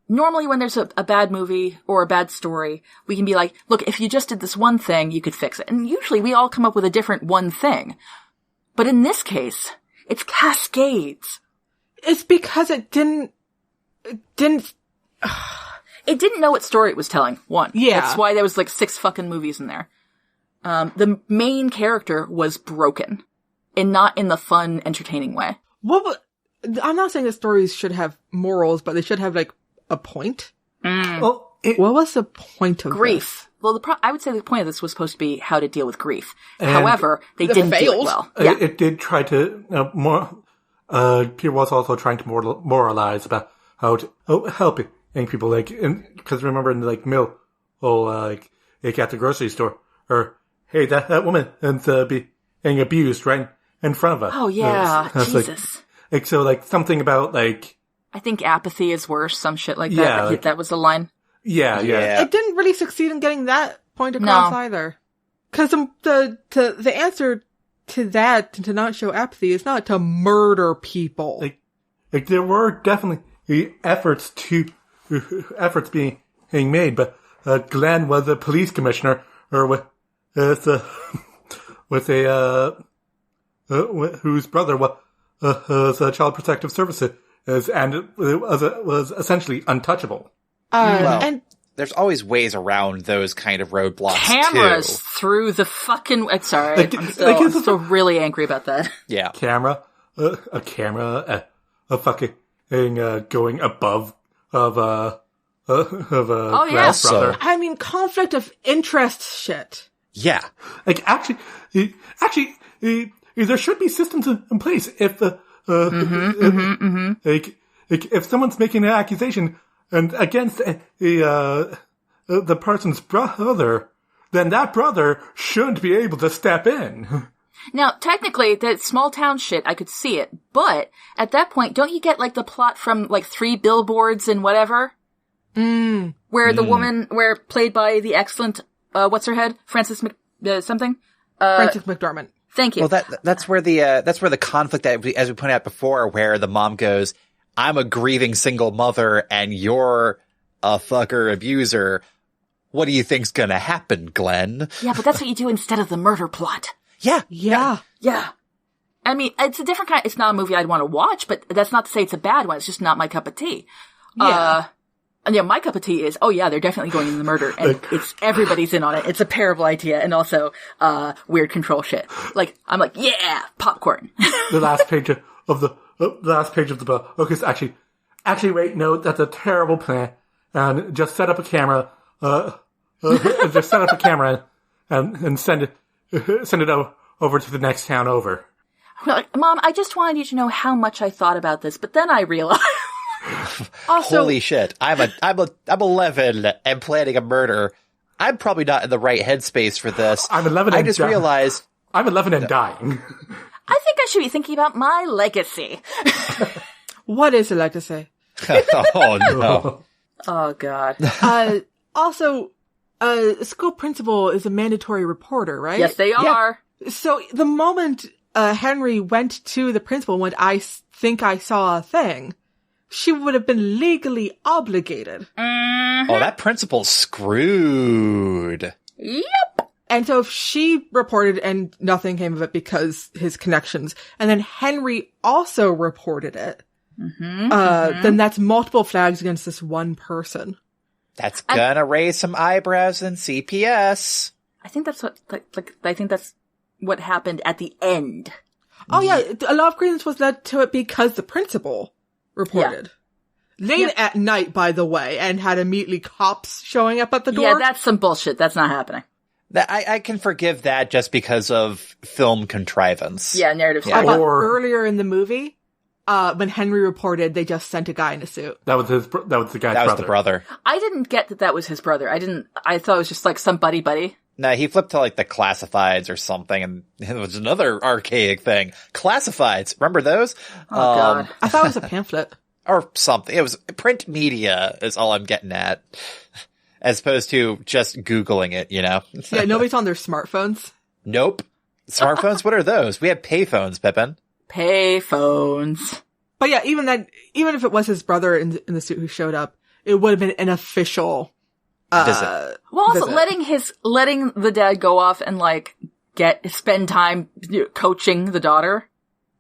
normally when there's a bad movie or a bad story, we can be like, look, if you just did this one thing, you could fix it. And usually we all come up with a different one thing. But in this case, it's cascades. It's because it didn't It didn't know what story it was telling, one. Yeah. That's why there was 6 fucking movies in there. The main character was broken. And not in the fun, entertaining way. I'm not saying that stories should have morals, but they should have, a point. Well, What was the point of Grief. Well, I would say the point of this was supposed to be how to deal with grief. And However, they it didn't do it failed. well. Yeah. It did try to Peter was also trying to moralize about how to helping people, because remember in the mill, at the grocery store, or hey, that woman and being abused right in front of us. Oh yeah, Jesus. Something about I think apathy is worse. Some shit like Yeah, that. That was the line. yeah. It didn't really succeed in getting that point across either. Because the answer to that, to not show apathy, is not to murder people. There were definitely efforts being made, but Glenn was a police commissioner, or whose brother was a child protective services, and it was essentially untouchable. And There's always ways around those kind of roadblocks Cameras too. through the fucking. Sorry, I'm still really angry about that. Yeah. A camera, a fucking going above of a Oh, yeah. Glenn's brother. I mean, conflict of interest shit. Yeah. There should be systems in place if if someone's making an accusation and against the person's brother, then that brother should be able to step in. Now, technically, that small town shit, I could see it, but at that point, don't you get the plot from 3 billboards and whatever? Where the woman, played by the excellent, what's her head? Frances something? Frances McDormand. Thank you. Well, that's where the conflict, as we pointed out before, where the mom goes, I'm a grieving single mother and you're a fucker abuser. What do you think's gonna happen, Glenn? Yeah, but that's what you do instead of the murder plot. Yeah. Yeah. Yeah. I mean, it's a different kind. It's not a movie I'd want to watch, but that's not to say it's a bad one. It's just not my cup of tea. Yeah. And yeah, my cup of tea is, oh yeah, they're definitely going in the murder, and everybody's in on it. It's a terrible idea, and also, weird control shit. I'm yeah, popcorn. The last page of the book. Okay, so actually, Actually, wait, no, that's a terrible plan. And just set up a camera, just set up a camera and send it over to the next town over. Like, Mom, I just wanted you to know how much I thought about this, but then I realized. Also, Holy shit. I'm 11 and planning a murder. I'm probably not in the right headspace for this. I'm 11 I just realized I'm 11 and dying. I think I should be thinking about my legacy. what is a legacy? oh no. Oh, God. Also, a school principal is a mandatory reporter, right? Yes, they are. So the moment Henry went to the principal and went, I think I saw a thing, she would have been legally obligated. Mm-hmm. Oh, that principal's screwed. Yep. And so if she reported and nothing came of it because his connections, and then Henry also reported it, then that's multiple flags against this one person. That's gonna raise some eyebrows in CPS. I think that's what happened at the end. Oh yeah, a lot of credence was led to it because the principal reported. Late at night, by the way, and had immediately cops showing up at the door. Yeah, that's some bullshit. That's not happening. I can forgive that just because of film contrivance. Yeah, narrative How story. about earlier in the movie, when Henry reported, they just sent a guy in a suit. That was the guy's brother. That was the brother. I didn't get that was his brother. I thought it was just like some buddy. No, he flipped to like the classifieds or something, and it was another archaic thing. Classifieds, remember those? Oh, God. I thought it was a pamphlet. Or something. It was print media is all I'm getting at. As opposed to just Googling it, you know? Yeah, nobody's on their smartphones. Nope. Smartphones? What are those? We have payphones, Pippin. Payphones. But yeah, even if it was his brother in the suit who showed up, it would have been an official Visit. Well, also visit. letting the dad go off and like spend time coaching the daughter.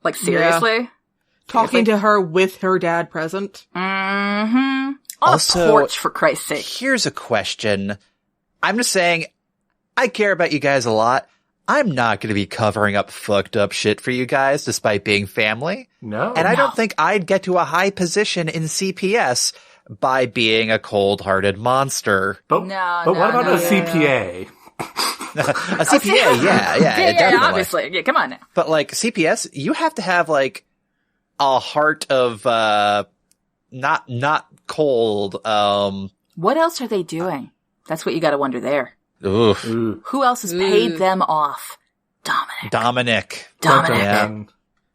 Like seriously? Talking to her with her dad present. Mm-hmm. On Also, a porch, for Christ's sake. Here's a question. I'm just saying, I care about you guys a lot. I'm not going to be covering up fucked up shit for you guys despite being family. No. And I don't think I'd get to a high position in CPS by being a cold-hearted monster. But what about a CPA? A CPA, yeah, definitely. Obviously. Yeah, come on now. But like CPS, you have to have like a heart of not cold. What else are they doing? That's what you got to wonder there. Oof. Who else has paid them off? Dominic. Yeah.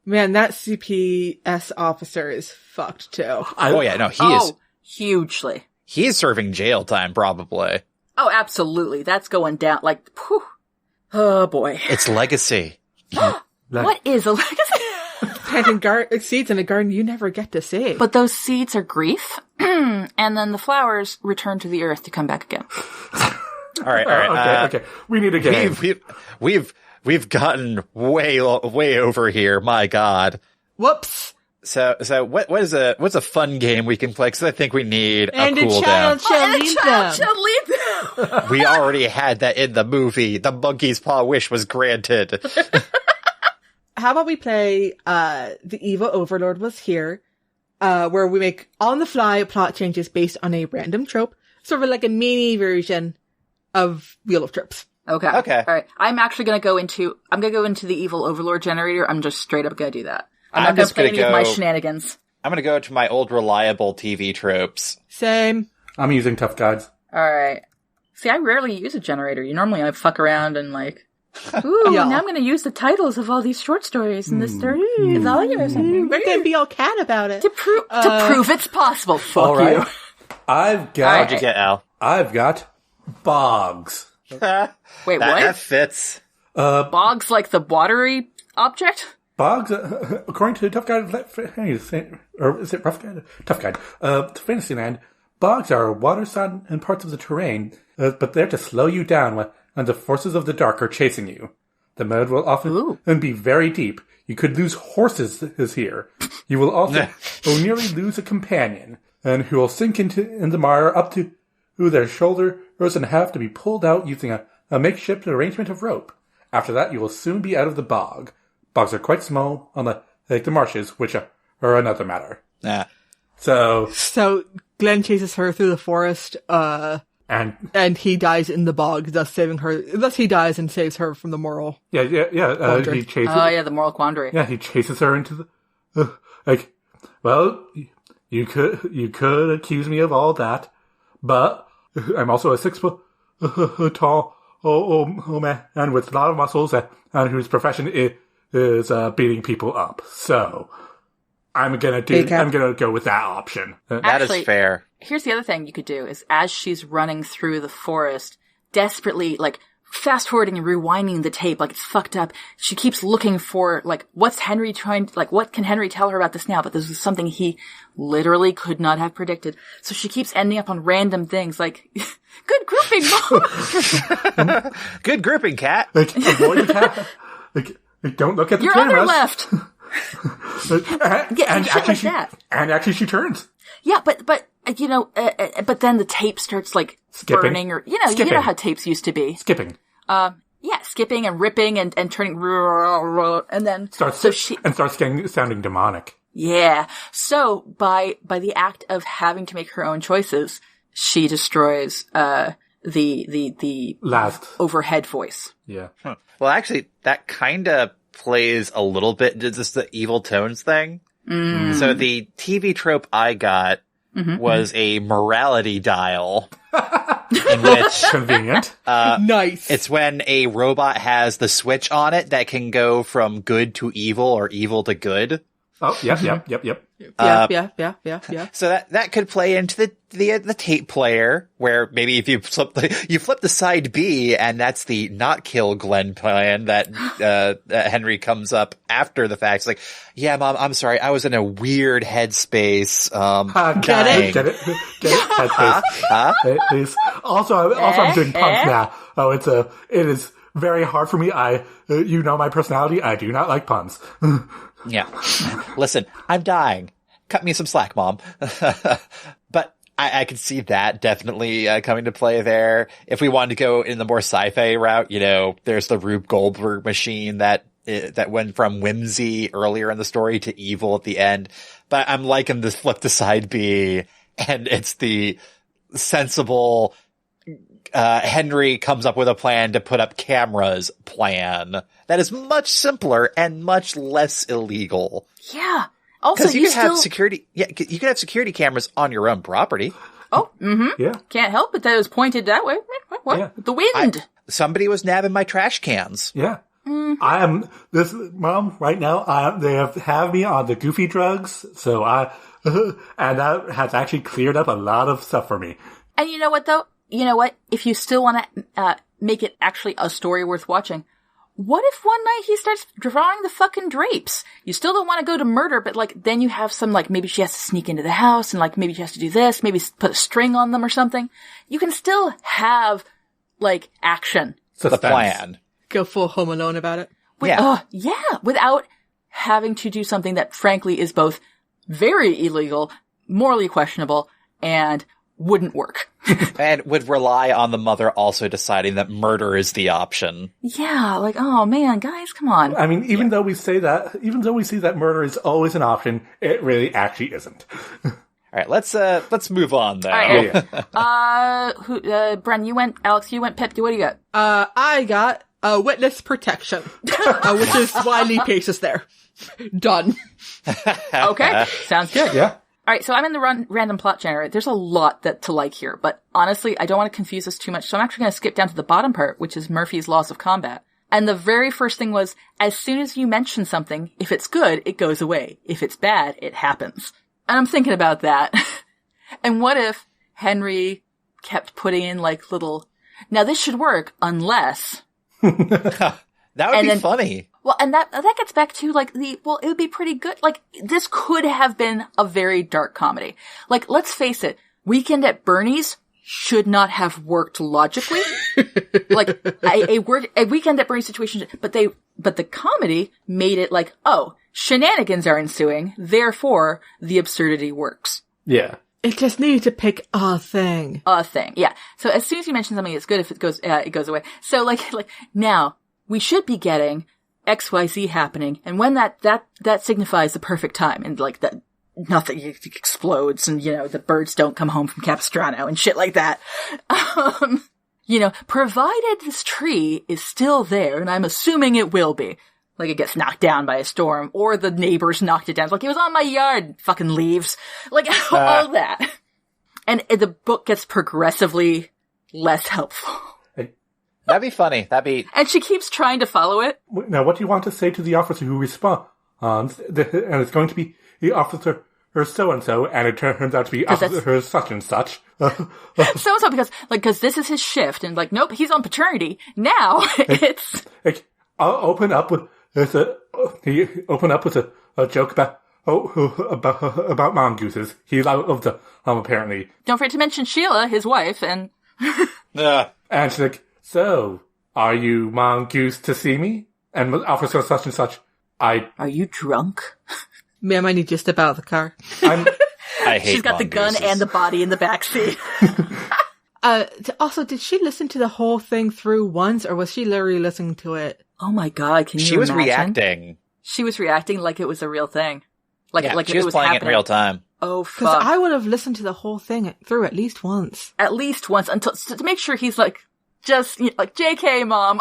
Man, that CPS officer is fucked too. Oh yeah, no, he is hugely. He's serving jail time probably. Oh, absolutely. That's going down like, whew. Oh boy. It's legacy. What is a legacy? Planting seeds in a garden you never get to see. But those seeds are grief, and then the flowers return to the earth to come back again. All right. Okay. We need a game. We've gotten way over here. My God. Whoops. So what's a fun game we can play? Because I think we need and a cool down. shall lead them. We already had that in the movie. The monkey's paw wish was granted. How about we play The Evil Overlord Was Here, where we make on-the-fly plot changes based on a random trope, sort of like a mini version of Wheel of Tropes. Okay. All right. I'm actually going to go into the Evil Overlord generator. I'm just straight up going to do that. I'm not going to play any of my shenanigans. I'm going to go to my old reliable TV tropes. Same. I'm using Tough Guides. All right. See, I rarely use a generator. Normally I fuck around and like, ooh, now I'm going to use the titles of all these short stories in this story. We're going to be all cat about it. To prove it's possible. Fuck all right. you. What'd you get, Al? I've got bogs. Wait, that, what? That fits. Bogs like the watery object? Bogs, according to Tough Guide, or is it Rough Guide? Tough Guide. To Fantasyland, bogs are water-sodden in parts of the terrain, but they're to slow you down when the forces of the dark are chasing you. The mud will often be very deep. You could lose horses here. You will also nearly lose a companion, and who will sink in the mire up to their shoulders and have to be pulled out using a makeshift arrangement of rope. After that, you will soon be out of the bog. Bogs are quite small, unlike the marshes, which are another matter. So Glenn chases her through the forest, and he dies in the bog, thus saving her. Thus he dies and saves her from the moral. Yeah. quandary. He chases. Oh yeah, the moral quandary. Yeah, he chases her into the well, you could accuse me of all that, but I'm also a 6 foot tall man with a lot of muscles and whose profession is beating people up. So I'm gonna go with that option. That is fair. Here's the other thing you could do is as she's running through the forest, desperately, like, fast forwarding and rewinding the tape, like it's fucked up. She keeps looking for, like, what can Henry tell her about this now? But this was something he literally could not have predicted. So she keeps ending up on random things like, good grouping, Mom! Good grouping, cat. Like, avoid the cat. Like, don't look at the Your cameras. other left! And actually she turns. Yeah, but then the tape starts, like, Skipping. burning, or, you know how tapes used to be. Skipping. Skipping and ripping and turning, and then Starts sounding demonic. Yeah. So by the act of having to make her own choices, she destroys the Last overhead voice. Yeah. Huh. Well, actually, that kind of plays a little bit to just the evil tones thing. So the TV trope I got was a morality dial. In which convenient. Nice. It's when a robot has the switch on it that can go from good to evil or evil to good. Oh, yep. Yeah. So that could play into the tape player, where maybe if you flip the side B, and that's the not kill Glenn plan that Henry comes up after the fact. It's like, yeah, Mom, I'm sorry, I was in a weird headspace. Get it? Headspace. Also, I'm doing puns now. Oh, it is very hard for me. You know my personality. I do not like puns. Yeah. Listen, I'm dying. Cut me some slack, Mom. But I could see that definitely coming to play there. If we wanted to go in the more sci-fi route, there's the Rube Goldberg machine that went from whimsy earlier in the story to evil at the end. But I'm liking this flip to side B, and it's the sensible Henry comes up with a plan to put up cameras plan that is much simpler and much less illegal. Yeah. Also, because you could have security. Yeah, you could have security cameras on your own property. Oh, yeah. Can't help it that it was pointed that way. What? Yeah. The wind. Somebody was nabbing my trash cans. Yeah. I am Mom. Right now, they have me on the goofy drugs. So and that has actually cleared up a lot of stuff for me. And you know what though? If you still want to make it actually a story worth watching, what if one night he starts drawing the fucking drapes? You still don't want to go to murder, but then you have some, maybe she has to sneak into the house and maybe she has to do this, maybe put a string on them or something. You can still have, action. The plan. Go full Home Alone about it. Without having to do something that frankly is both very illegal, morally questionable, and wouldn't work. And would rely on the mother also deciding that murder is the option. Yeah, oh man, guys, come on. I mean, even though we see that murder is always an option, it really actually isn't. All right, let's move on then. All right. Bren, Alex, you went, Pip, what do you got? I got witness protection, which is why Lee Pace is there. Done. Okay, sounds good. Yeah. All right, so I'm in the random plot generator. There's a lot to like here, but honestly, I don't want to confuse this too much, so I'm actually going to skip down to the bottom part, which is Murphy's Laws of Combat. And the very first thing was, as soon as you mention something, if it's good, it goes away. If it's bad, it happens. And I'm thinking about that. And what if Henry kept putting in little, now this should work unless. That would be funny. Well, and that gets back to it would be pretty good. This could have been a very dark comedy. Let's face it, Weekend at Bernie's should not have worked logically. A Weekend at Bernie's situation, but the comedy made it shenanigans are ensuing, therefore the absurdity works. Yeah. It just needed to pick a thing. Yeah. So as soon as you mention something, it's good. If it goes away. So now we should be getting XYZ happening, and when that signifies the perfect time, and nothing explodes and, the birds don't come home from Capistrano and shit like that. Provided this tree is still there, and I'm assuming it will be. Like, it gets knocked down by a storm, or the neighbors knocked it down. It's like, it was on my yard, fucking leaves. Like, all that. And the book gets progressively less helpful. That'd be funny. And she keeps trying to follow it. Now, what do you want to say to the officer who responds? And it's going to be the officer so-and-so, and it turns out to be officer such-and-such. So-and-so, because this is his shift, and nope, he's on paternity. Now, it's... I'll open up with a joke about mongooses. He loves them, apparently. Don't forget to mention Sheila, his wife, and... And she's like, so, are you mongoose to see me? And officer such and such, Are you drunk? Ma'am, I need you to step out of the car. I hate She's got the gun and the body in the backseat. Also, did she listen to the whole thing through once, or was she literally listening to it? Oh my god, can you imagine? She was reacting. She was reacting like it was a real thing. Like she was playing happening. it in real time. Oh, fuck. Because I would have listened to the whole thing through at least once. At least once, to make sure he's just, JK, Mom.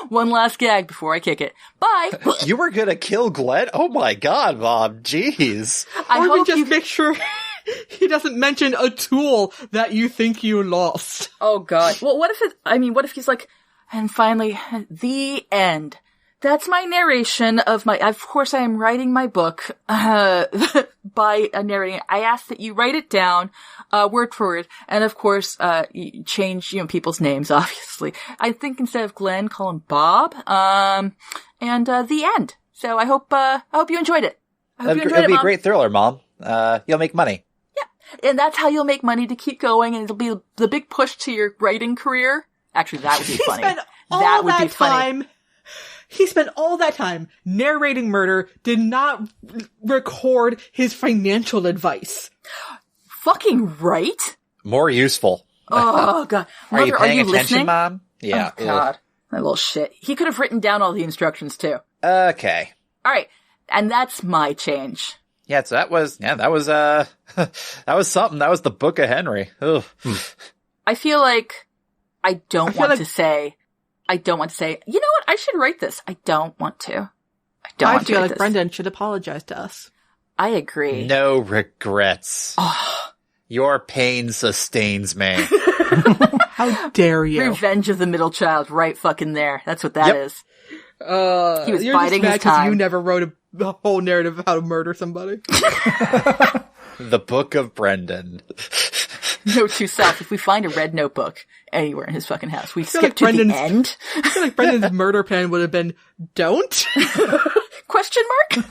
One last gag before I kick it. Bye. You were gonna kill Glenn? Oh my god, Mom. Jeez. I hope just make sure he doesn't mention a tool that you think you lost. Oh god. Well, what if he's like, and finally, the end. That's my narration of of course I am writing my book, by narrating it. I ask that you write it down, word for word, and of course, you change, people's names, obviously. I think instead of Glenn, call him Bob, and the end. So I hope you enjoyed it. It'll be a great thriller, Mom. You'll make money. Yeah. And that's how you'll make money to keep going, and it'll be the big push to your writing career. Actually, that would be funny. That would be funny. He spent all that time narrating murder, did not record his financial advice. Fucking right? More useful. Oh, God. Mother, are you paying attention, listening? Mom? Yeah. Oh, God. That little shit. He could have written down all the instructions, too. Okay. All right. And that's my change. Yeah, so that was that was something. That was the Book of Henry. Ugh. I feel like I don't want to say, you know what? I should write this. I don't want to. I feel like Brendan should apologize to us. I agree. No regrets. Oh. Your pain sustains me. How dare you? Revenge of the middle child, right fucking there. That's what that is. He was you're biding just mad his time. You never wrote a whole narrative of how to murder somebody. The Book of Brendan. Note to self, if we find a red notebook anywhere in his fucking house, we skip to the end. I feel like Brendan's murder pen would have been, don't? Question mark?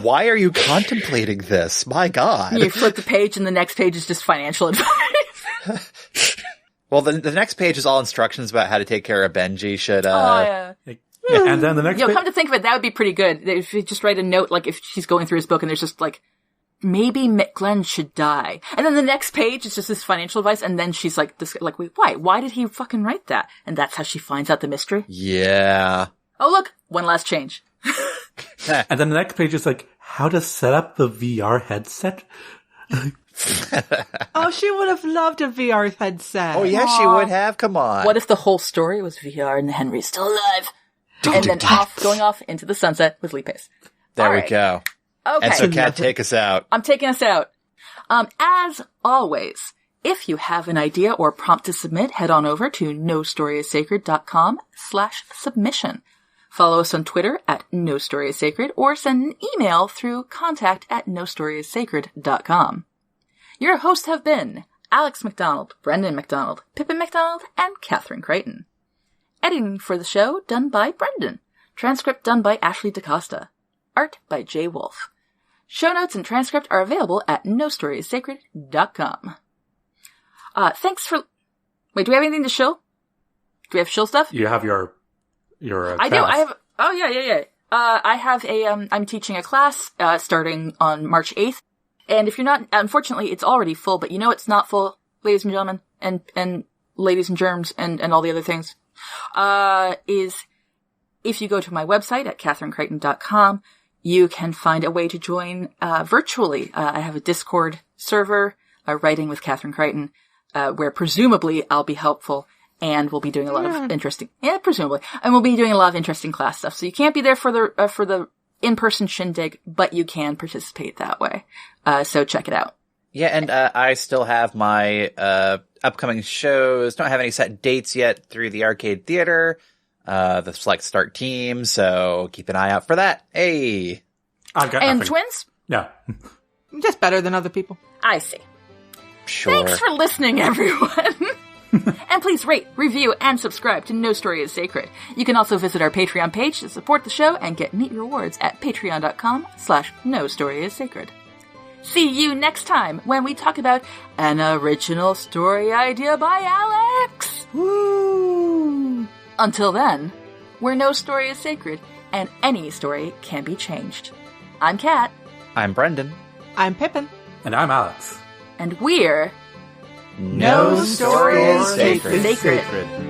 Why are you contemplating this? My God. You flip the page and the next page is just financial advice. Well, the next page is all instructions about how to take care of Benji. Yeah, and then the next come to think of it, that would be pretty good. If you just write a note, if she's going through his book and there's just maybe Glenn should die. And then the next page is just this financial advice, and then she's wait, why? Why did he fucking write that? And that's how she finds out the mystery? Yeah. Oh, look, one last change. And then the next page is how to set up the VR headset. Oh, she would have loved a VR headset. Oh, yeah, she would have. Come on. What if the whole story was VR and Henry's still alive? And then going off into the sunset with Lee Pace. There we go. Okay. And so, Kat, take us out. I'm taking us out. As always, if you have an idea or prompt to submit, head on over to nostoryissacred.com/submission. Follow us on Twitter at nostoryiссacred or send an email through contact@nostoryiссacred.com. Your hosts have been Alex McDonald, Brendan McDonald, Pippin McDonald, and Catherine Creighton. Editing for the show done by Brendan. Transcript done by Ashley DaCosta. Art by Jay Wolf. Show notes and transcript are available at nostoryiссacred.com. Thanks for... Wait, do we have anything to show? Do we have show stuff? You have your I do. I have... Oh, yeah. I have I'm teaching a class, starting on March 8th. And if you're not... Unfortunately, it's already full, but it's not full, ladies and gentlemen, and ladies and germs, and all the other things. Is if you go to my website at catherinecreighton.com, you can find a way to join virtually. I have a Discord server, Writing with Catherine Crichton, where presumably I'll be helpful, and we'll be doing a lot of interesting, presumably, and we'll be doing a lot of interesting class stuff. So you can't be there for the in-person shindig, but you can participate that way. So check it out. Yeah, and I still have my upcoming shows. Don't have any set dates yet through the Arcade Theater, the Select Start team, so keep an eye out for that. Hey! I've got And nothing. twins? No. Just better than other people. I see. Sure. Thanks for listening, everyone. And please rate, review, and subscribe to No Story is Sacred. You can also visit our Patreon page to support the show and get neat rewards at patreon.com/No Story is Sacred. See you next time when we talk about an original story idea by Alex. Woo! Until then, where no story is sacred and any story can be changed. I'm Kat. I'm Brendan. I'm Pippin. And I'm Alex. And we're No Story is Sacred. Sacred.